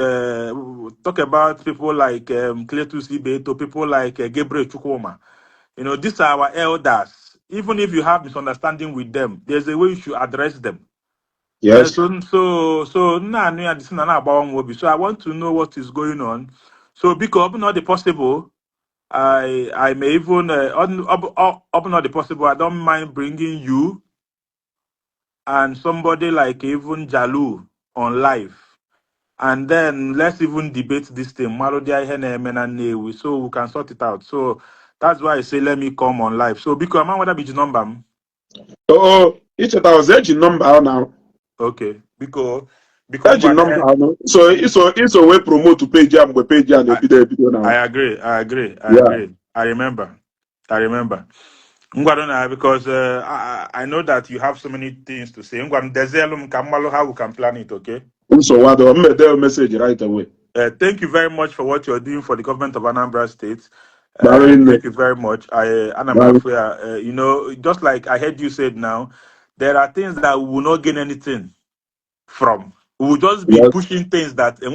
people like Cletus Ibeto, people like Gabriel Chukwuma, these are our elders. Even if you have misunderstanding with them, there's a way you should address them. Yes. So I want to know what is going on. So because not the possible, I may even not the possible. I don't mind bringing you and somebody like even Jalu on live. And then let's even debate this thing. So we can sort it out. So that's why I say let me come on live. So because I'm what be the number. Oh, each of us edge number now. Okay. Because Edge number now. So it's a way promote to page jam with page and video now. I agree. I remember. Ngwadona, because I know that you have so many things to say. How we can plan it, okay? So what I'm a message right away. Thank you very much for what you're doing for the government of Anambra State. Thank you very much. Just like I heard you said now, there are things that we will not gain anything from. We will just be pushing things that if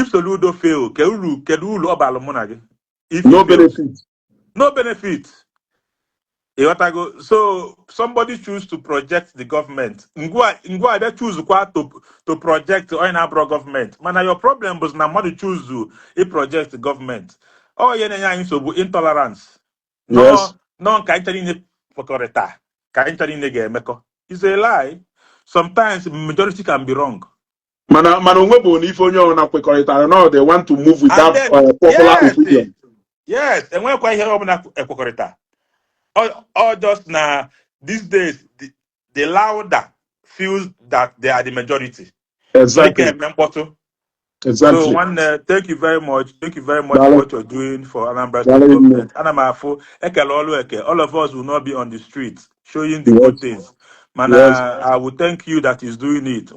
Soludo fail, if no benefit. No benefit. So somebody choose to project the government. Ngwa they choose to project the Anambra government. Man, your problem was na mother choose to project the government. Oh, yeah, so intolerance. Yes. No, it's a lie. Sometimes majority can be wrong. No, they want to move with that popular opinion. Yes, and when I hear or just now these days the louder feels that they are the majority. Exactly. So thank you very much. Thank you very much for what you're doing for Anambra State government. All of us will not be on the streets showing the good things. Man, I will thank you that is doing it.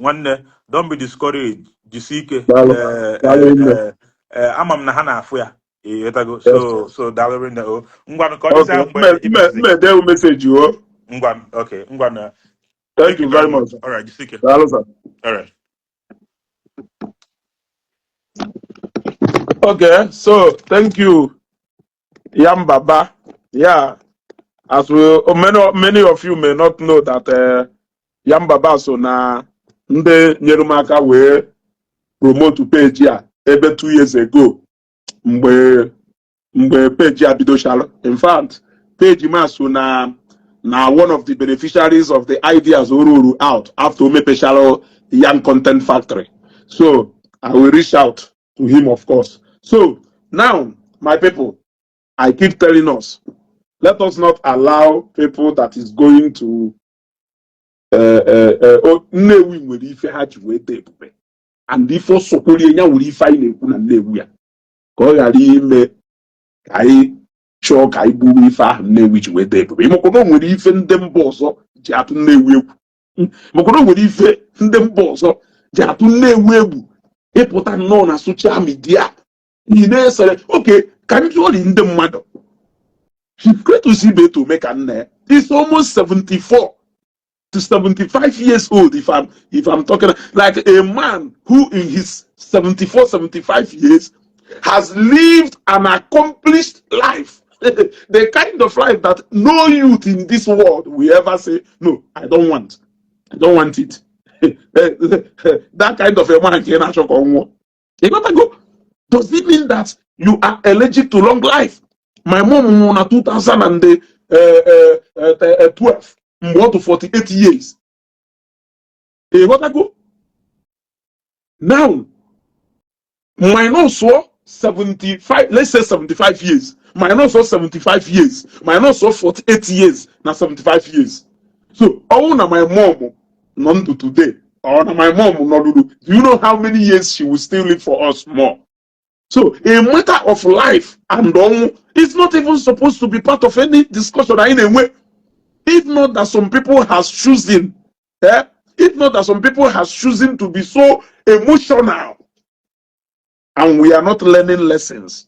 Don't be discouraged. Jisike. Amam na hana afuya. So Dalorin message you. Okay. Thank you very much. All right, Jisike. All right. Okay, so thank you, Yam Baba. Yeah, as many of you may not know that Yam Baba so na Ndi Nyerumaka we promote page ya ebe 2 years ago. Mgbe page ya bidoshalo. In fact, page ma so na one of the beneficiaries of the ideas Oruru out after Umepeshalo Yam Content Factory. So I will reach out to him, of course. So now, my people, I keep telling us, let us not allow people that is going to Nnewi nwere ife ha ji wee tee ebube and ifo sokoli enya nwere ife anyị na-ekwu na Nnewi ya ka ọ ghara ime ka anyị chọọ ka anyị buru ife ahụ Nnewi ji wee tee ebube ịmakwana o nwere ife ndị mba ọzọ ji atụ Nnewi egwu ịmakwana o nwere ife ndị mba ọzọ ji atụ Nnewi egwu ịpụta nnọọ na soshal midia ị na-esere oke ka ndị ọrị ndị mmadụ Cletus Ibeto Emeka nne is almost 74 to 75 years old if I'm talking like a man who in his 75 years has lived an accomplished life. The kind of life that no youth in this world will ever say, no, I don't want it. that kind of a man can actually you gotta go. Does it mean that you are allergic to long life? My mom in 2012, more to 48 years. You gotta go. Now, mine also 75, let's say 75 years. Mine also 75 years. Mine also 48 years. Now 75 years. So, all na my mom, none to today. Or my mom, no do. Do you know how many years she will still live for us more? So, a matter of life and it's not even supposed to be part of any discussion in a way. If not that some people has chosen, if not that some people has chosen to be so emotional, and we are not learning lessons.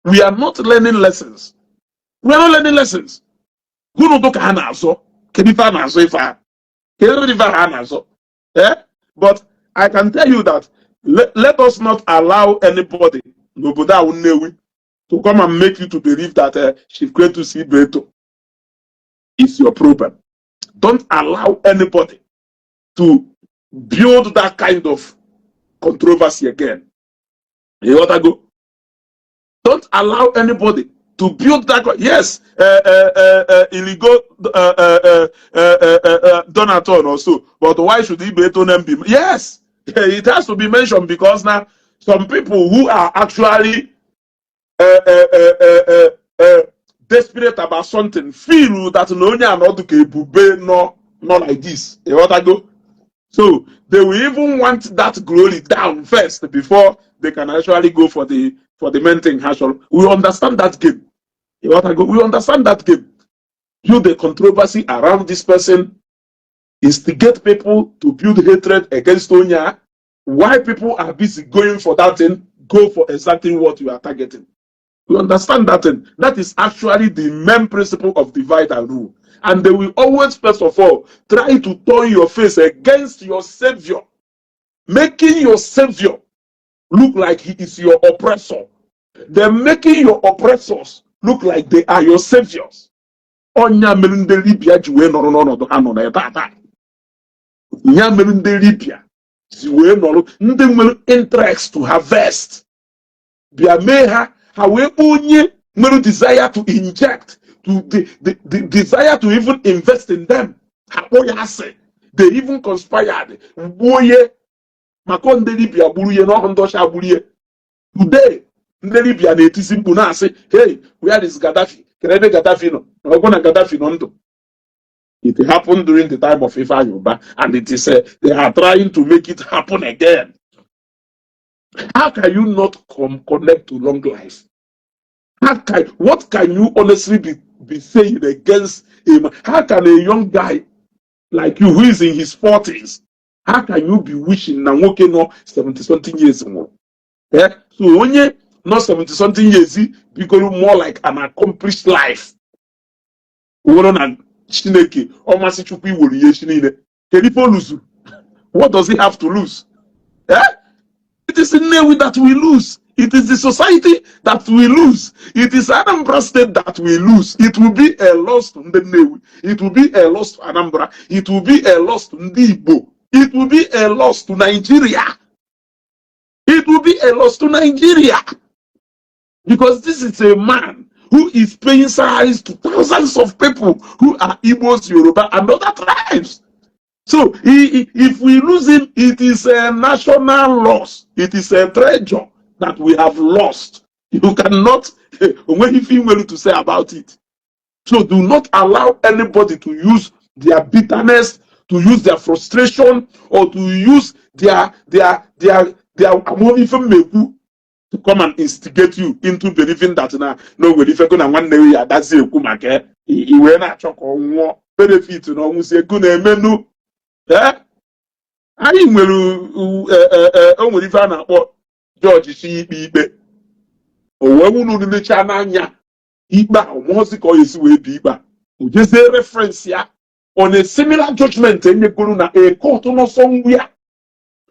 We are not learning lessons. We are not learning lessons. Who know to hana so? Can you find so far? Can you find hana so? But I can tell you that let us not allow anybody, Ndi Nnewi, to come and make you to believe that she's going to see Beto. It's your problem. Don't allow anybody to build that kind of controversy again. You want to go? Don't allow anybody to build that. Yes, illegal Donaton also. But why should he be told be? Yes, it has to be mentioned because now some people who are actually desperate about something feel that no not like this. You want to go? So they will even want that glory down first before they can actually go for the main thing. We understand that game. You want to go? We understand that game. Build the controversy around this person, instigate people to build hatred against Onya. Why people are busy going for that thing, go for exactly what you are targeting. We understand that thing. That is actually the main principle of divide and rule. And they will always, first of all, try to turn your face against your savior, making your savior look like he is your oppressor. They're making your oppressors look like they are your saviors. Onya melunde Libya juwe no ano na etata. Nya melunde Libya juwe no ndị nwere interest to harvest. Bia meha ha we onye nwere desire to inject, to the desire to even invest in them. They even conspired. Today, Ndi Libya na-eti simple na asị, hey, where is Gaddafi? Kerebe Gaddafi no? Ogona Gaddafi no ndo. It happened during the time of Ifeanyi Uba, and it is they are trying to make it happen again. How can you not connect to long life? What can you honestly be saying against him? How can a young guy like you who is in his 40s, how can you be wishing na nwoke no 70-something years more? So when you not 70-something years, become more like an accomplished life. What does he have to lose? It is in Nnewi that we lose. It is the society that we lose. It is Anambra State that we lose. It will be a loss to Ndi Nnewi. It will be a loss to Anambra. It will be a loss to Ndi Igbo. It will be a loss to Nigeria. It will be a loss to Nigeria. Because this is a man who is paying salaries to thousands of people who are Igbos, Yoruba, and other tribes. So if we lose him, it is a national loss. It is a treasure that we have lost. You cannot, when you feel well to say about it. So do not allow anybody to use their bitterness, to use their frustration, or to use their to come and instigate you into believing that no, if you're gonna one day that's a kumake, you will not talk on benefit no menu. Anyị nwere o nwere ife a na-akpọ George si ikpe o wee wunu nlecha n'anya ikpe a ọmụọzi ka ọ esi wee bi ikpe a o jezie reference ya on a similar judgment enyegoro na a court nọ somewhere.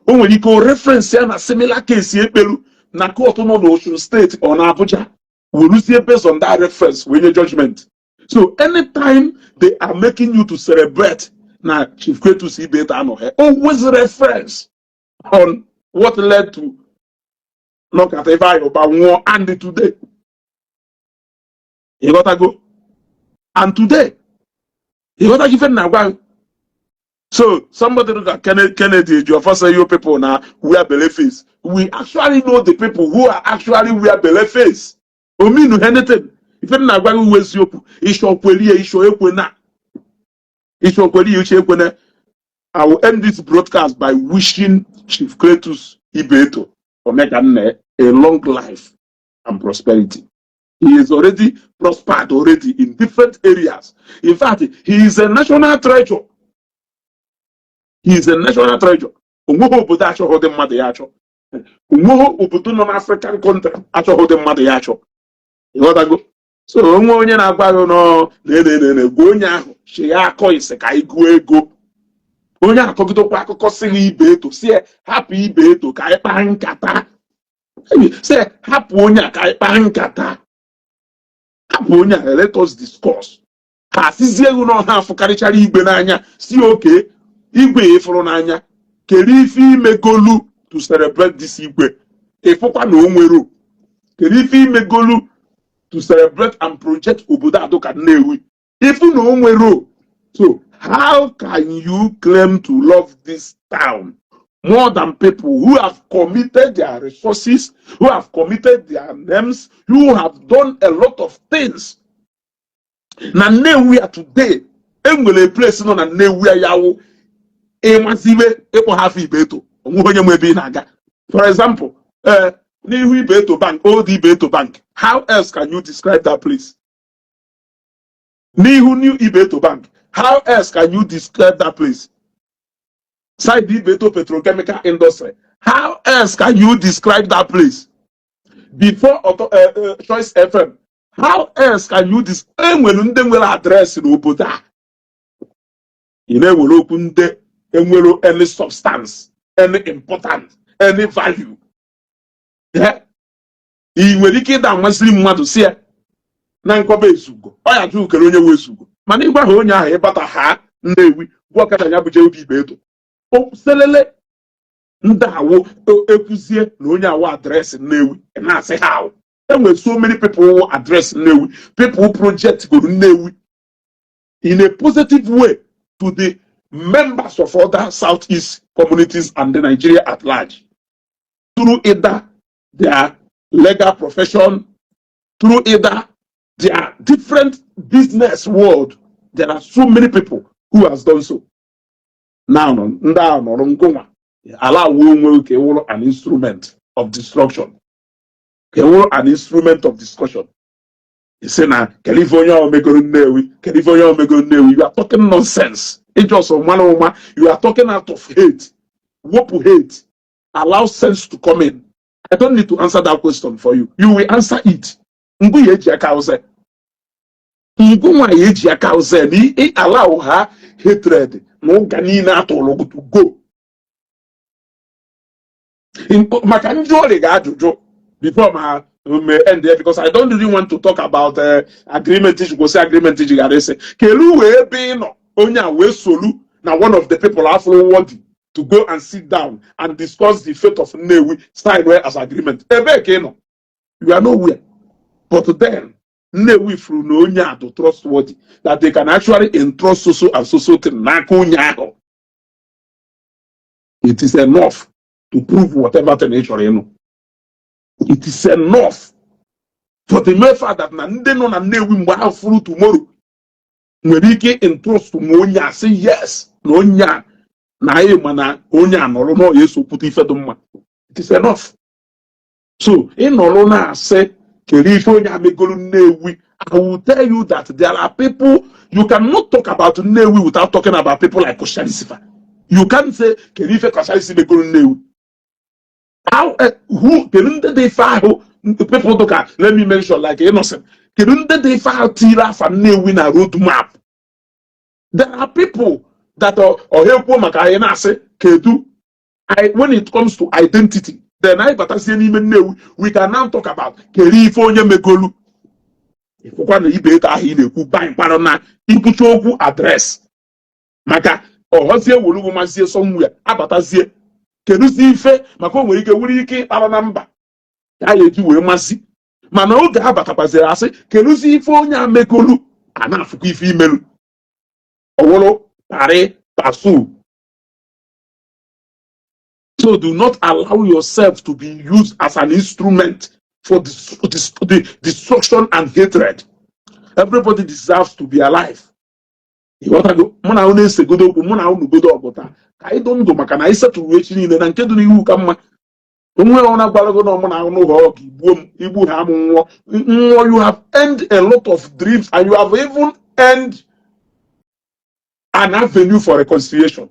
O nwere ike o reference ya na similar case ekpelu na court nọ n'Osun State or na Abuja. We receive based on that reference when your judgment. So anytime they are making you to celebrate na Chief Cletus Ibe Tano always reference on what led to look at Ifeanyi Uba war and today. You gotta go. And today, you gotta give it now. So somebody look at Kennedy, your first you people now wear belly face. We actually know the people who are actually wear belly face. O mean anything. If you na gwa we you isho kweli isho ekwena. Isho kweli isho ekwena. I will end this broadcast by wishing Chief Cletus Ibe Omega a long life and prosperity. He is already prospered already in different areas. In fact, he is a national treasure. He is a national treasure. Umuho obodo achọghị ụdị mmadụ ya achọ. Umuho obodo nọ n'African country achọghị ụdị mmadụ ya achọ. Ịghọtago? So onwe onye na-agwa gị nọ gwa onye ahụ chi ya akọ ise ka anyị gụọ ego. Onye akọgidokwa akụkọ sịrị Ibe Eto si hapụ Ibe Eto ka anyị kpaa nkata. Si hapụ onye a ka anyị kpaa nkata. Hapụ onye a let us discuss. Ha sizie ego na ọha afụkarịchara Igwe n'anya si oke Igwe ịfụrụ n'anya kedu ife imegolu to celebrate this Igwe ịfụkwa na o nwere kedu ife imegolu to celebrate and project obodo Adoka Nnewi ifu na o nwere. So how can you claim to love this town more than people who have committed their resources, who have committed their names, who have done a lot of things? Na Nnewi today enwere place no na Nnewi yawo ịmasibe ịkpọ half Ibe Eto onwe onye mwe ebe na-aga. For example, n'ihu Ibe Eto Bank, old Ibe Eto Bank, how else can you describe that place? N'ihu new Ibe Eto Bank, how else can you describe that place? Side Ibe Eto Petrochemical Industry, how else can you describe that place? Before Choice FM, how else can you describe when ndị nwere address n'obodo a? Ị na-ewere okwu ndị enwere any substance, any importance, any value. Ị nwere ike ịda amasịrị mmadụ si ya na nkọba ezugo ọ ya jụ kere onye nwe ezugo mana ịgwa ha onye ahụ ịbata ha Nnewi gwa ọkada ya bụje obi Ibe Eto o selele ndị awụ ekwuzie na onye awụ adreesị Nnewi na-asị ha awụ. Enwere so many people who address Nnewi, people who project go to Nnewi in a positive way to the members of other Southeast communities and the Nigeria at large through either their legal profession, through either their different business world. There are so many people who has done so. Now, allow an instrument of destruction. An instrument of discussion. You say now, California Omega Nnewi, you are talking nonsense. It's just one, you are talking out of hate. What hate? Allow sense to come in. I don't need to answer that question for you. You will answer it. Allow her hatred to go. Before my end there, because I don't really want to talk about agreement. You go say agreement. You gotta say, Kelu we be no onya we solu. Now one of the people are worthy to go and sit down and discuss the fate of Nnewi sideway as agreement. Ebe you are nowhere. But then Nnewi through no onya to trustworthy that they can actually entrust so and so thing. It is enough to prove whatever the nature you know. It is enough for the mere fact that na ndị nọ na Nnewi mgbe ha furu tomorrow nwere ike entrust to onye say yes na onye na anyị ma na onye nọrọ na ya so pụta ife dị mma. It is enough. So in nọrọ na asị kere ife onye megolu Nnewi, I will tell you that there are people you cannot talk about Nnewi without talking about people like Koshali. You can't say kere ife Koshali megolu Nnewi. How who can they file people look at? Let me mention like innocent. Can they file Tira for Nnewi na roadmap? There are people that are or help Makayana say Kedu. When it comes to identity, then we can now talk about Kerifonye Megolu. If you want to Ibeta, he could buy Parana, Ipuchoku address. Maka ọghọzie wolugo mazie somewhere abatazie keduzi ife maka o nwere ike wuri ike ịkpara na mba ka a ga-eji wee masị mana oge ha batakwaziri asị keduzi ife onye a mekolu a na-afụkwa ife imelu ọwụrụ parị pasu. So do not allow yourself to be used as an instrument for the destruction and hatred. Everybody deserves to be alive. Mụ na unu esegodo okwu, mụ na unu godo ọgụta ka anyị dụ ndụ maka na anyị setụrụ echi niile na nke dị n'ihu ka mma. Onwe ọna gbarago na mụ na unu ghọọ ka igbu ha amụ nwụọ. You have earned a lot of dreams and you have even earned an avenue for reconciliation.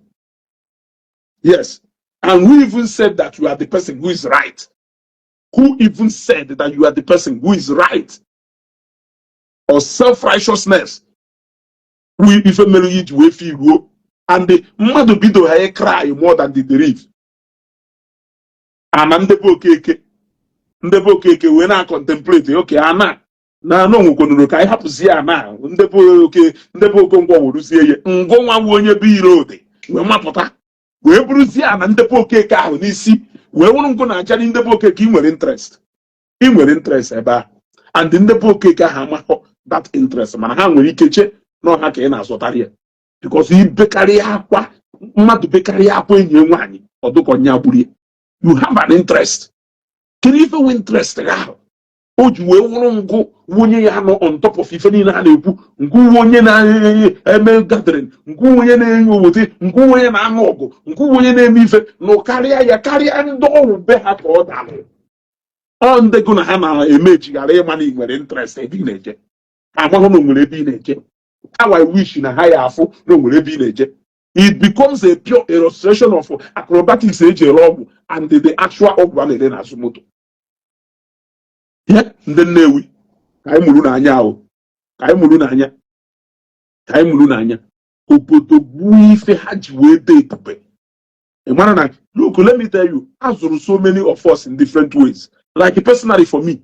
Yes. And who even said that you are the person who is right? Who even said that you are the person who is right? Or self-righteousness? We even marry you feel and the mother bido ha cry more than the believe. And ndebo keke we na contemplate okay ana na no nkono ka hapuzi ana ndebo okongwo woruzie ye ngo nwa onye bi road we mapụta wee buruzie na ndebe okeke ahụ n'isi wee wụrụ nkụ na acha ndebe okeke ị nwere interest ebe a and ndebe okeke ahụ amakọ that interest mana ha nwere ike che na ọha ka ị na-azụtara ya because ibekarịa akwa mmadụ bekarịa akwa enyi nwaanyị ọdụkọnya gburu you have an interest kedu ife we interest ahụ o ji wee wụrụ ngụ nwunye ya nọ on top of ife niile ha na-ekwu ngụ onye na-eme gathering ngụ onye na-enye owote ngụ onye na-anụ ọgụ ngụ onye na-eme ife na karịa ndị ọrụ be ha ka ọ dalụ ọ ndego na ha na-eme ejighara ịma na ị nwere interest ebe ị na-eje amahụ na onwere ebe ị na-eje how I wish na ha ya afụ na onwere ebe ị na-eje. It becomes a pure illustration of acrobatics eji ere ọgwụ and the actual ọgwụ a na-ere n'azụ moto. Ndị Nnewi ka anyị mụrụ n'anya ahụ ka anyị mụrụ n'anya obodo gbuo ife ha ji wee dee ebube. Na look, let me tell you, azụrụ so many of us in different ways. Like personally for me,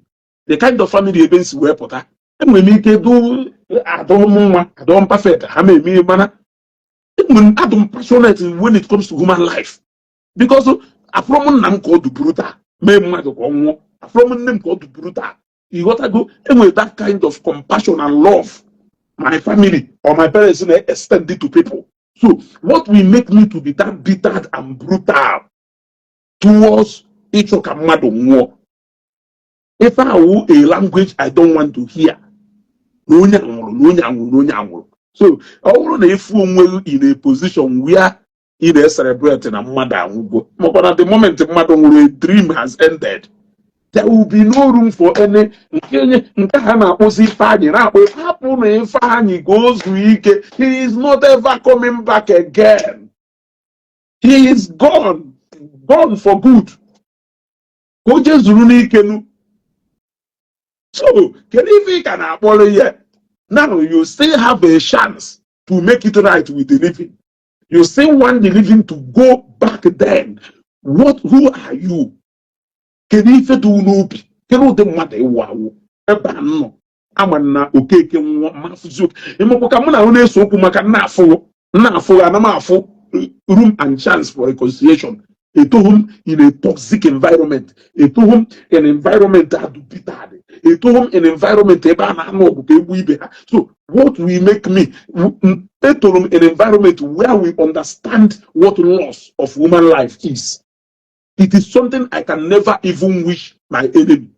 the kind of family ebe nsi wee pụta enwere m ike do adọm nwa adọm perfect ha ma eme mana adọm passionate when it comes to human life because afọrọ nna m ka ọ dụburu taa mee mmadụ ka ọ nwụọ afọrọ nne m ka ọ dụburu taa ịghọtago enwere that kind of compassion and love my family or my parents extend it to people. So what will make me to be that bitter and brutal towards ịchọ ka mmadụ nwụọ? If I were a language I don't want to hear. So if we in a position where in a celebrating a mother, but at the moment a dream has ended, there will be no room for any. Ifeanyi goes weak. He is not ever coming back again. He is gone for good. So, now you still have a chance to make it right with the living. You still want the living to go back then. Who are you? Can you do no? Can you do matter? Wow. Amana okeke mafuzu. Imokamuna one so kumaka nafo room and chance for reconciliation. To whom in a toxic environment, to whom an environment that do bitter, to whom an environment. So what will make me an environment where we understand what loss of human life is. It is something I can never even wish my enemy.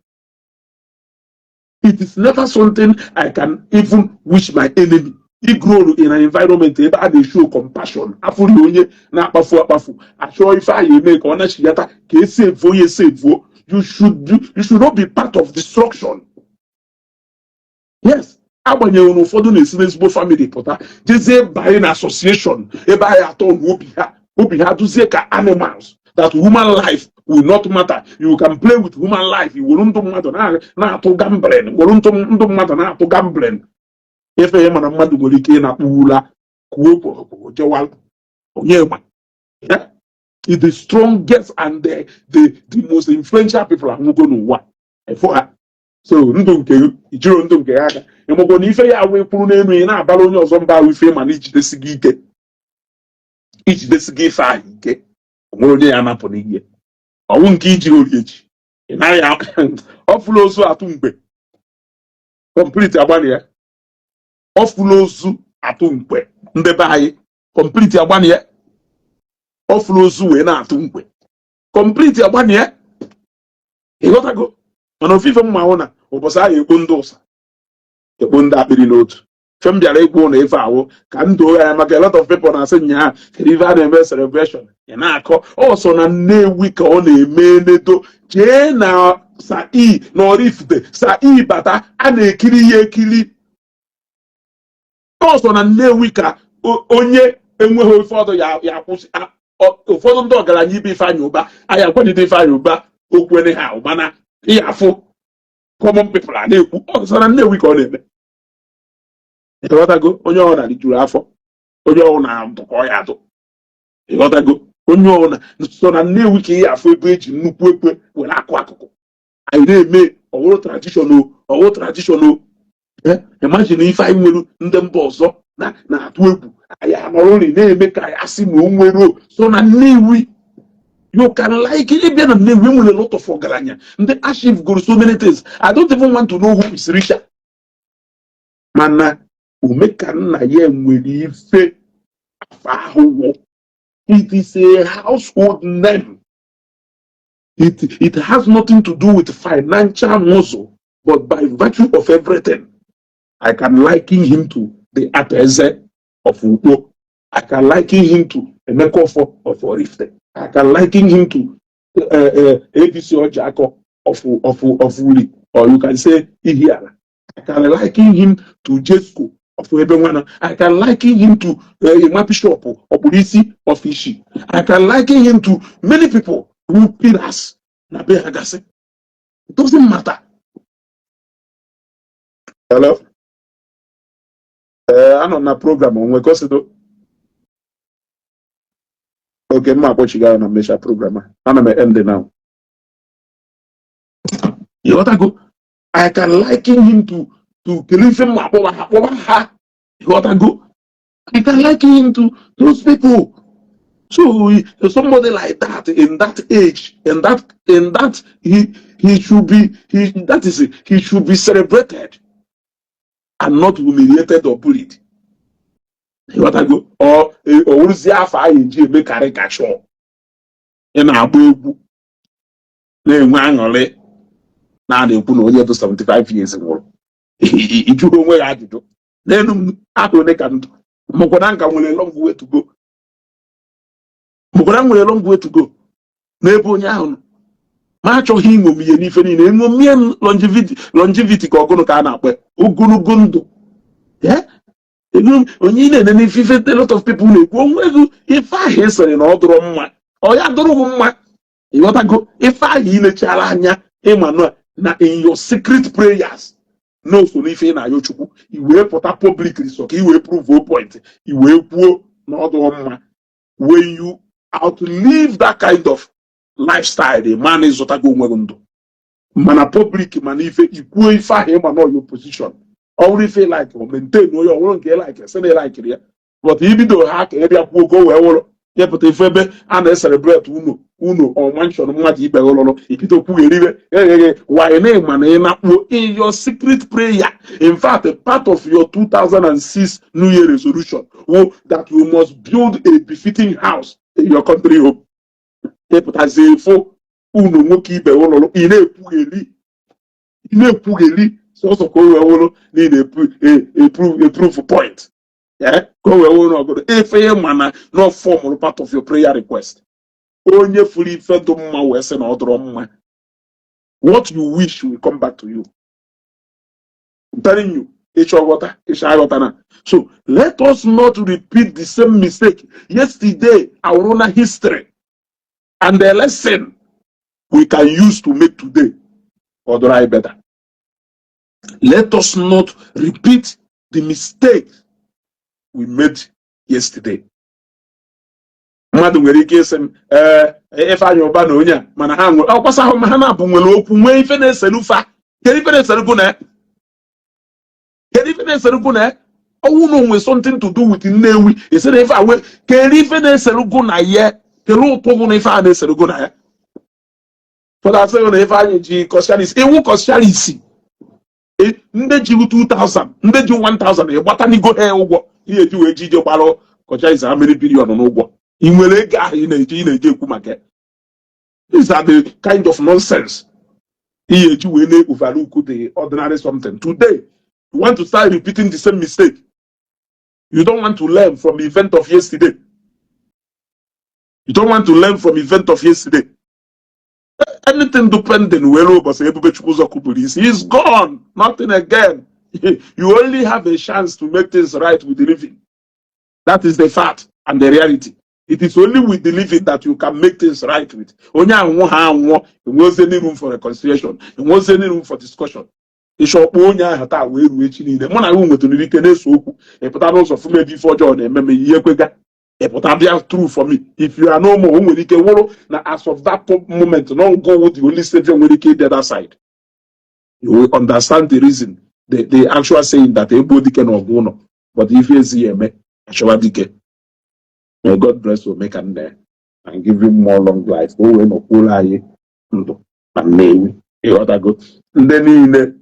It is never something I can even wish my enemy. He grew in an environment where they show compassion. I show if I make honest yata, you should not be part of destruction. Yes. Abanye ụfọdụ na-esi n'ezigbo family pụta jezie by an association ebe anyị atọ obi ha duzie ka animals that human life will not matter. You can play with human life. You will ndụ mmadụ na-atụ gambling. Were ndụ mmadụ na-atụ gambling. Efe mana mmadụ nwere ike na-akpụwula kwuo jewal onye ma. The strongest and the most influential people anwụgo n'ụwa. So ndụ nke ijiro ndụ nke aka ịmụgo na ife ya wee kwuru n'elu ị na-abara onye ọzọ mba ife ma na ijidesi gị ike. ijidesigo Ifeanyi ike onwere onye ya napụ n'ihe ọnwụ nke iji ori eji ị naghị ọfụla ozu atụ mgbe complete agbani ya ọfụla ozu atụ mgbe ndebe anyị complete agbani ya ọfụla ozu wee na-atụ mgbe complete agbani ya ịghọtago mana ofufe mma ahụ na ụbọchị ahụ ekpo ndị ụsa ekpo ndị akpịrị n'otu fe m bịara ikwu na ife awụ ka m doo ya maka a lot of people na-asị nya kedu ife a na-eme celebration ị na-akọ ọsọ na Nnewi ka ọ na-eme nedo jee na Sai na Oraifite Sai bata a na-ekiri ya ekiri ọsọ na Nnewi ka onye enweghị ife ọdụ ya akwụsị ụfọdụ ndị ọgaranya ibe Ifeanyi Uba anyị akwanite Ifeanyi Uba okwene ha ụbana ihe afụ common people a na-ekwu ọsọ na Nnewi ka ọ na-eme ịghọtago onye ọbụla rijuru afọ onye ọbụla dụkọ ya adụ ịghọtago onye ọbụla so na Nnewi ka ihe afọ ebe eji nnukwu ekwe were akụ akụkụ anyị na-eme ọwụrụ traditional imagine ife anyị nwere ndị mba ọzọ na-atụ egwu anyị anọrọri na-eme ka anyị asị na o nwere so na Nnewi you can like ịbịa na Nnewi nwere a lot of ọgaranya ndị achieve goro so many things. I don't even want to know who is richer mana Omekanna ya nwere ife ahụhụ. It is a household name. It has nothing to do with financial muscle, but by virtue of everything, I can liken him to the Ateze of Udo. I can liken him to Emeka Offor of Oraifite. I can liken him to ABC Ojako of Uri, or you can say Ihiara. I can liken him to Jesco of Ebenwana. I can liken him to Bishop of Polisi of Ishi. I can liken him to many people who pillars Nabe Hagase. It doesn't matter. Hello? I'm on a program on Wekosido. Okay, ma what you got on a measure program. I'm ending now. You want to go? I can liken him to Kelifim Mapoha. You want to go? I can liken him to those people. So somebody like that in that age, in that he should be he should be celebrated and not humiliated or bullied. You want to go? Or Uziafa ING make caricature in Abu Nangole. Now they put only to 75 years ago. It you don't wear it. Then I don't can Mokodanka will a long way to go. Mokodan will a long way to go. Nebo Nyan. Macho him will be an even longevity Kogono Kana, Ugunugundo. Yeah? Only then if you a lot of people will if I hasten in all the or ya do you want to go if I in a chalanya, Emmanuel. Now in your secret prayers, no so if na yochuku, you will put a public resort, you will prove your point, you will poor not one when you outlive that kind of lifestyle, the man is what I go mundo. Man a public man if you qualify him and all your position. Only feel like or maintain no you won't get like say like it. But even though hack area go well, yeah, but if and celebrate uno or mention Mati Belolo, if you why name man in your secret prayer. In fact, a part of your 2006 New Year resolution that you must build a befitting house in your country home. But as a for uno moki belolo in a pugeli, so go need a proof point. Yeah, go go if a man not formal part of your prayer request. Only fully fed what you wish will come back to you. I'm telling you, it's your water, it's our water. So let us not repeat the same mistake yesterday, our own history, and the lesson we can use to make today or the better. Let us not repeat the mistakes we made yesterday. Mmadụ nwere ike isi m Ifeanyi Uba na onye mana ha nwere ọkwasa ahụ ha na-abụ nwere okwu nwee ife na-eserufa kedu ife na-eserukwu na Oh no, with something to do with Nnewi. He said if I will can even a seruguna ye, the Lord told me if I had a seruguna. For that say on if I G Coscialis, it will Coscialis. Ndeji 2,000, Ndeji 1,000, what any go here over here to a Gidio Balo, Coscialis how many billion on over. In Welega in a Kumake. These are the kind of nonsense. Here to overlook the ordinary something. Today, you want to start repeating the same mistake. You don't want to learn from the event of yesterday. You don't want to learn from the event of yesterday. Anything depending where he's gone. Nothing again. You only have a chance to make things right with the living. That is the fact and the reality. It is only with the living that you can make things right with. Only there was any room for reconciliation. There was any room for discussion. Onye ahata wee ruo echi niile mụ na ya nwetara ike na-eso okwu ịpụta n'ụzọ fụ mebi ife ọjọọ na-eme ihe ekwega ịpụta bịa true for me. If you are no more, o nwere ike wụrụ na as of that moment no go with the only savior nwere ike the other side. You will understand the reason the actual saying that egbo dike na ọgụ ụlọ but ife ezi ya eme achọwa dike. May God bless Emeka and give him more long life. O wee nọkwuola anyị ndụ na Nnewi ịghọtago ndị niile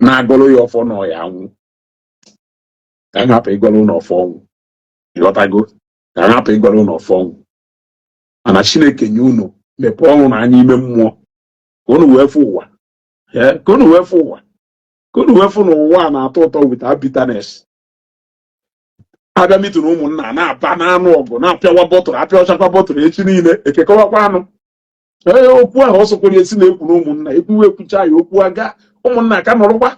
na-agọrọ ya ọfọ nọ ya anwụ ka anyị hapụ ịgọrọ ụlọ ọfọ ọnwụ ịghọtago ka anyị hapụ ịgọrọ ụlọ ọfọ ọnwụ mana Chineke nye unu mepee ọnwụ na anya ime mmụọ ka unu wee fụ ụwa ka unu wee fụ ụwa ka unu wee fụ na ụwa a na-atọ ụtọ without bitterness. Abịa mitụ na ụmụnna na-aba n'anụ ọgụ na-apịawa bọtụrụ apịachakwa bọtụrụ echi niile ekekọwakwa anụ okwu ahụ ọsọkwara esi na-ekwu na ụmụnna ekwuwe ekwucha ya okwu aga ụmụnna ka nọrọkwa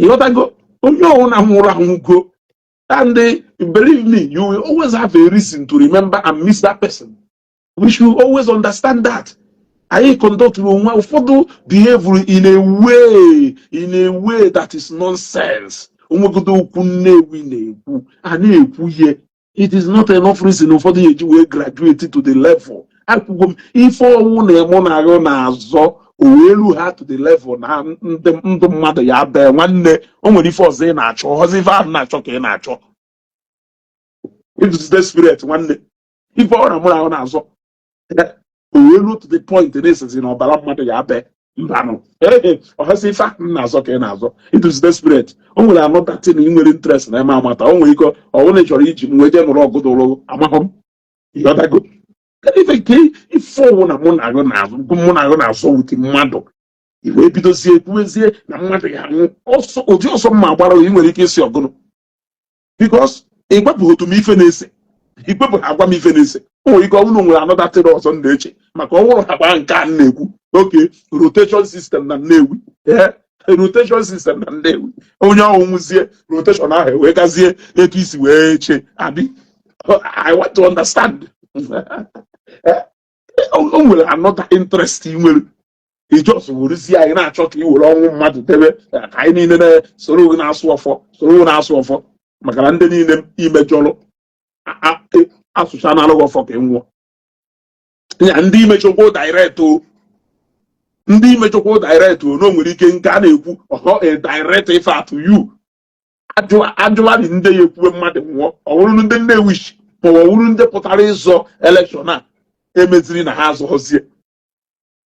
ịghọtago onye ọwụna nwụrụ anwụgo. And believe me, you will always have a reason to remember and miss that person. We should always understand that. I conduct ụfọdụ behave in a way that is nonsense. Onwegodo okwu Nnewi na-ekwu a na-ekwu ihe. It is not enough reason ụfọdụ eji wee graduate to the level. Akwụkwọ m ife ọnwụ na-emo na-arịọ na-azọ owelu ha to the level na ndụ mmadụ ya bee nwanne o nwere ife ọzọ ị na-achọ ọzọ ife ahụ na-achọ ka ị na-achọ. It is the spirit nwanne ife ọ na-amụ ahụ na-azọ owelu to the point na-esezi na ọbara mmadụ ya bee mbanụ ọhazi ife ahụ na-azọ ka ị na-azọ. It is the spirit. O nwere anọta tin ị nwere interest na eme amata o nwere ike ọwụna ị chọrọ iji m wee jee nụrụ ọgụdụrụ amahụ m ịghọtago. Ife ọwụ na mụ na-agụ na-azọ wuti mmadụ iwe bidozie ekwuwezie na mmadụ ya nwụ ụdị ọsọ mma agbara ị nwere ike isi ọgụnụ bikos ịgbapụ otu m ife na-ese ikpepụ ha agwa m ife na-ese o nwere ike ọbụna nwere anọta tịrị ọzọ m na-eche maka ọ wụrụ ha gbaa nke a na-ekwu oke rotation system na Nnewi rotation system na Nnewi onye ọhụụ nwụzie rotation ahụ wee gazie etu isi wee che abi I want to understand. O nwere another interest ị nwere ijos werezie anyị na-achọ ka ị were ọnwụ mmadụ debe ka anyị niile na-soro na-asụ ọfọ maka na ndị niile imejọrọ asụcha na alụghị ọfọ ka ị nwụọ ya ndị imechọkwa direct o na o nwere ike nke a na-ekwu ọhọ direct ife atụ yu ajụwarị ndị ya ekwuwe mmadụ nwụọ ọ bụrụ ndị Nnewi ma ọ bụrụ ndị pụtara ịzọ elekshọn a emeziri na ha azọzie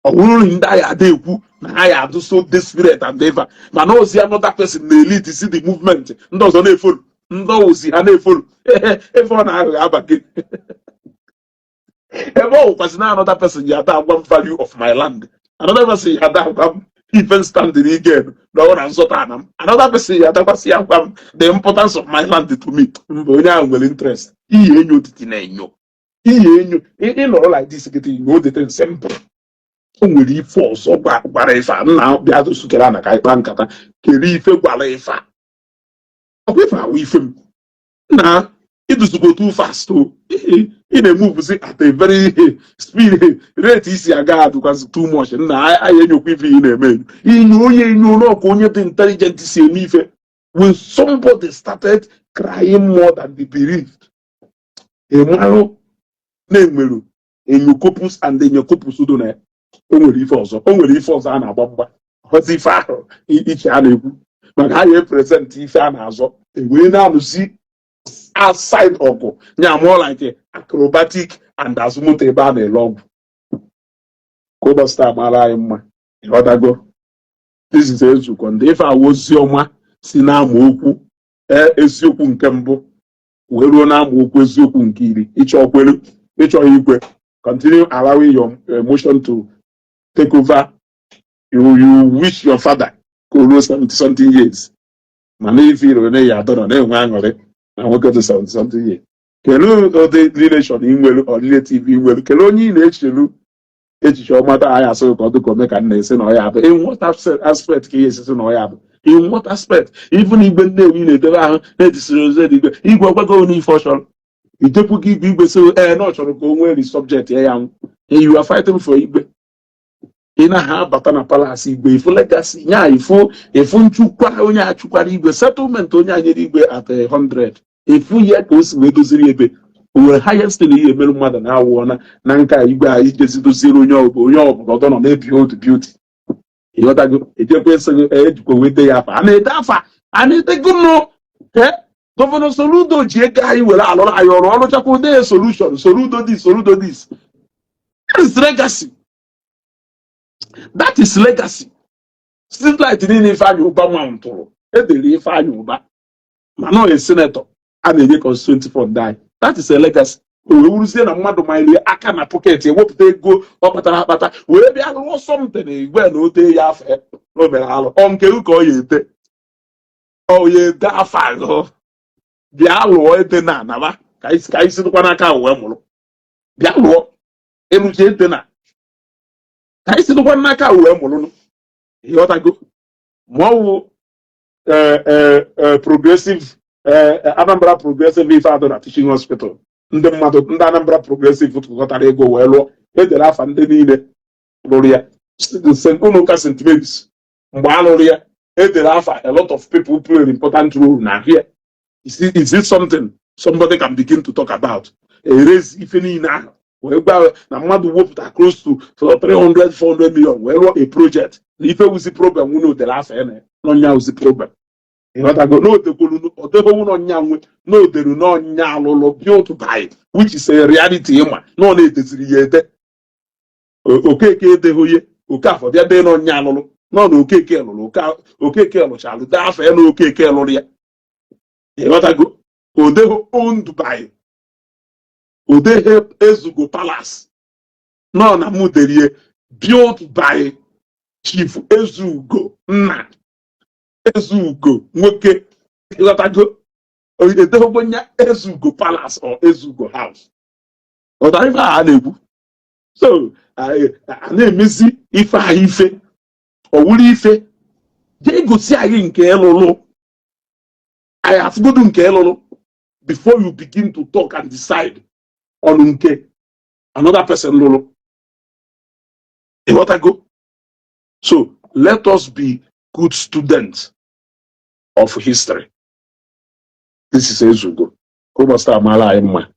ọ bụrụ ndị agha ada ekwu na ha ya adụ so the spirit and eva mana ozi another person na elite si the movement ndị ọzọ na-efolu ndị ozi ha na-efolu ebe ọ na-aghọ abagị ebe ọ wụkwasị na another person ya ada agwa m value of my land, another person ya ada agwa m even standing again na ọ na nzọta ana m, another person ya adakwasị ya agwa m the importance of my land to me. Mgbe onye ahụ nwere interest ihe enyo otiti na enyo ihe enyo ịnọrọ like this gete ihe odete nse mbụ o nwere ife ọzọ gwara ife a nna bịa dosukere na ka ịkpa nkata kere ife gwara ife a ọkwa ife ahụ ife m na iduzugo too fast o ị na-emuvuzi at a very speed rate isi aga adụkwazị too much na anyị enyokwa ife ị na-eme inyo onye enyo n'ọkụ onye dị intelligent si eme ife when somebody started crying more than the bereaved ịmarụ na-enwere enyokopus and enyokopus do na o nwere ife ọzọ a na-agba mgba ọzọ ife ahụ iche a na-ekwu maka ha ya present ife a na-azọ wee na-alụsi outside ọgụ nya more like acrobatic and azụmụta ebe a na-ele ọgwụ ka ụbọchị taa mara anyị mma ịghọtago. This is Ezuko ndị ife awa ozi ọma si n'amaokwu eziokwu nke mbụ wee ruo n'amaokwu eziokwu nke iri. Ịchọ kwelu ịchọghị ikwe, continue allowing your emotion to take over. You wish your father could grow 70 something years. Mana ife iro na ya adọrọ na-enwe aṅụrị na nwoke dị 70 something years. Kedu ụdị relation inwelu or relative inwelu? Kedu onye ị na-echelu echiche ọma taa anyị asị ka ọ dịka ome ka nna esi na ọya abụ? In what aspect ka ihe esisi na ọya abụ? In what aspect? Even igwe Nnewi na-edebe ahụ na-etisiri ozi igwe igwe ọgbago n'ife ọ chọrọ ijekwu gị igwe so na ọ chọrọ ka o nwee subject ya ya. You are fighting for igwe. Ị na ha bata na palace igwe ifu legacy nya ifu nchukwa onye achụkwara igwe settlement onye anyere igwe at 100 ifu ya ka o si wee doziri ebe onwere highest na ihe mere mmadụ na-awụ na nka igwe a ijezi doziere onye ọbụla ọdọ nọ na-ebi old beauty. Ịghọtago ejekwa esoghị ejikwa wete ya afa a na-ede afa a na-edego nụ Gọvanọ Soludo ji ego anyị were alụrụ anyị ọrụ ọrụchakwa ụdị solution Soludo this that is legacy. That is legacy. Street light niile Ifeanyi Uba mountụrụ edere Ifeanyi Uba ma nọ a senator a na-enye constituency fund anyị. That is a legacy. O wee wuruzie na mmadụ manyere aka na pocket ewepụta ego ọ kpatara akpata wee bịa lụọ something igwe na ote ya afọ o mere alụ ọ nke ka ọ ya ete ọ ya ede afọ agụ bịa lụọ ete na anaba ka anyị sirikwa n'aka wee mụrụ bịa lụọ eluche ete na ka anyị sirikwa n'aka wee mụrụ. Ịghọtago ma ọ wụ progressive Anambra Progressive ife adọ na teaching hospital ndị mmadụ ndị Anambra Progressive tụkọtara ego wee lụọ edere afa ndị niile lụrụ ya. Ụlọụka St. Mary's mgbe a lụrụ ya edere afa a lot of people play an important role na here. Is it something somebody can begin to talk about? Erase ife niile ahụ wee gba na mmadụ wepụta close to 300-400 million wee lụọ a project na ife wuzi problem nwunye odere afa ene n'ọnya wuzi problem. Ịghọtago n'odekwolu odebewu n'ọnya nwe n'oderu n'ọnya alụlụ built by which is a reality ịma nọ na-edeziri ya ede. Okeke edeghị Okafọ bịa dee n'ọnya alụlụ nọ na Okeke lụrụ Okeke lụchalụ dee afọ ya na Okeke lụrụ ya. Ịghọtago odeghị owned by odeghị Ezugo Palace nọ na muderie built by Chief Ezugo nna Ezugo nwoke. Ịghọtago edeghịkwa nya Ezugo Palace or Ezugo House. Ọtara ife a na-ekwu so a na-emezi ife ahụ ife ọwụrụ ife jee gosi anyị nke elụlụ anyị afụgodu nke elụlụ before you begin to talk and decide on nke another person lụlụ. Ịghọtago so let us be good students of history. This is Ezugo. Ụbọchị taa mara anyị mma.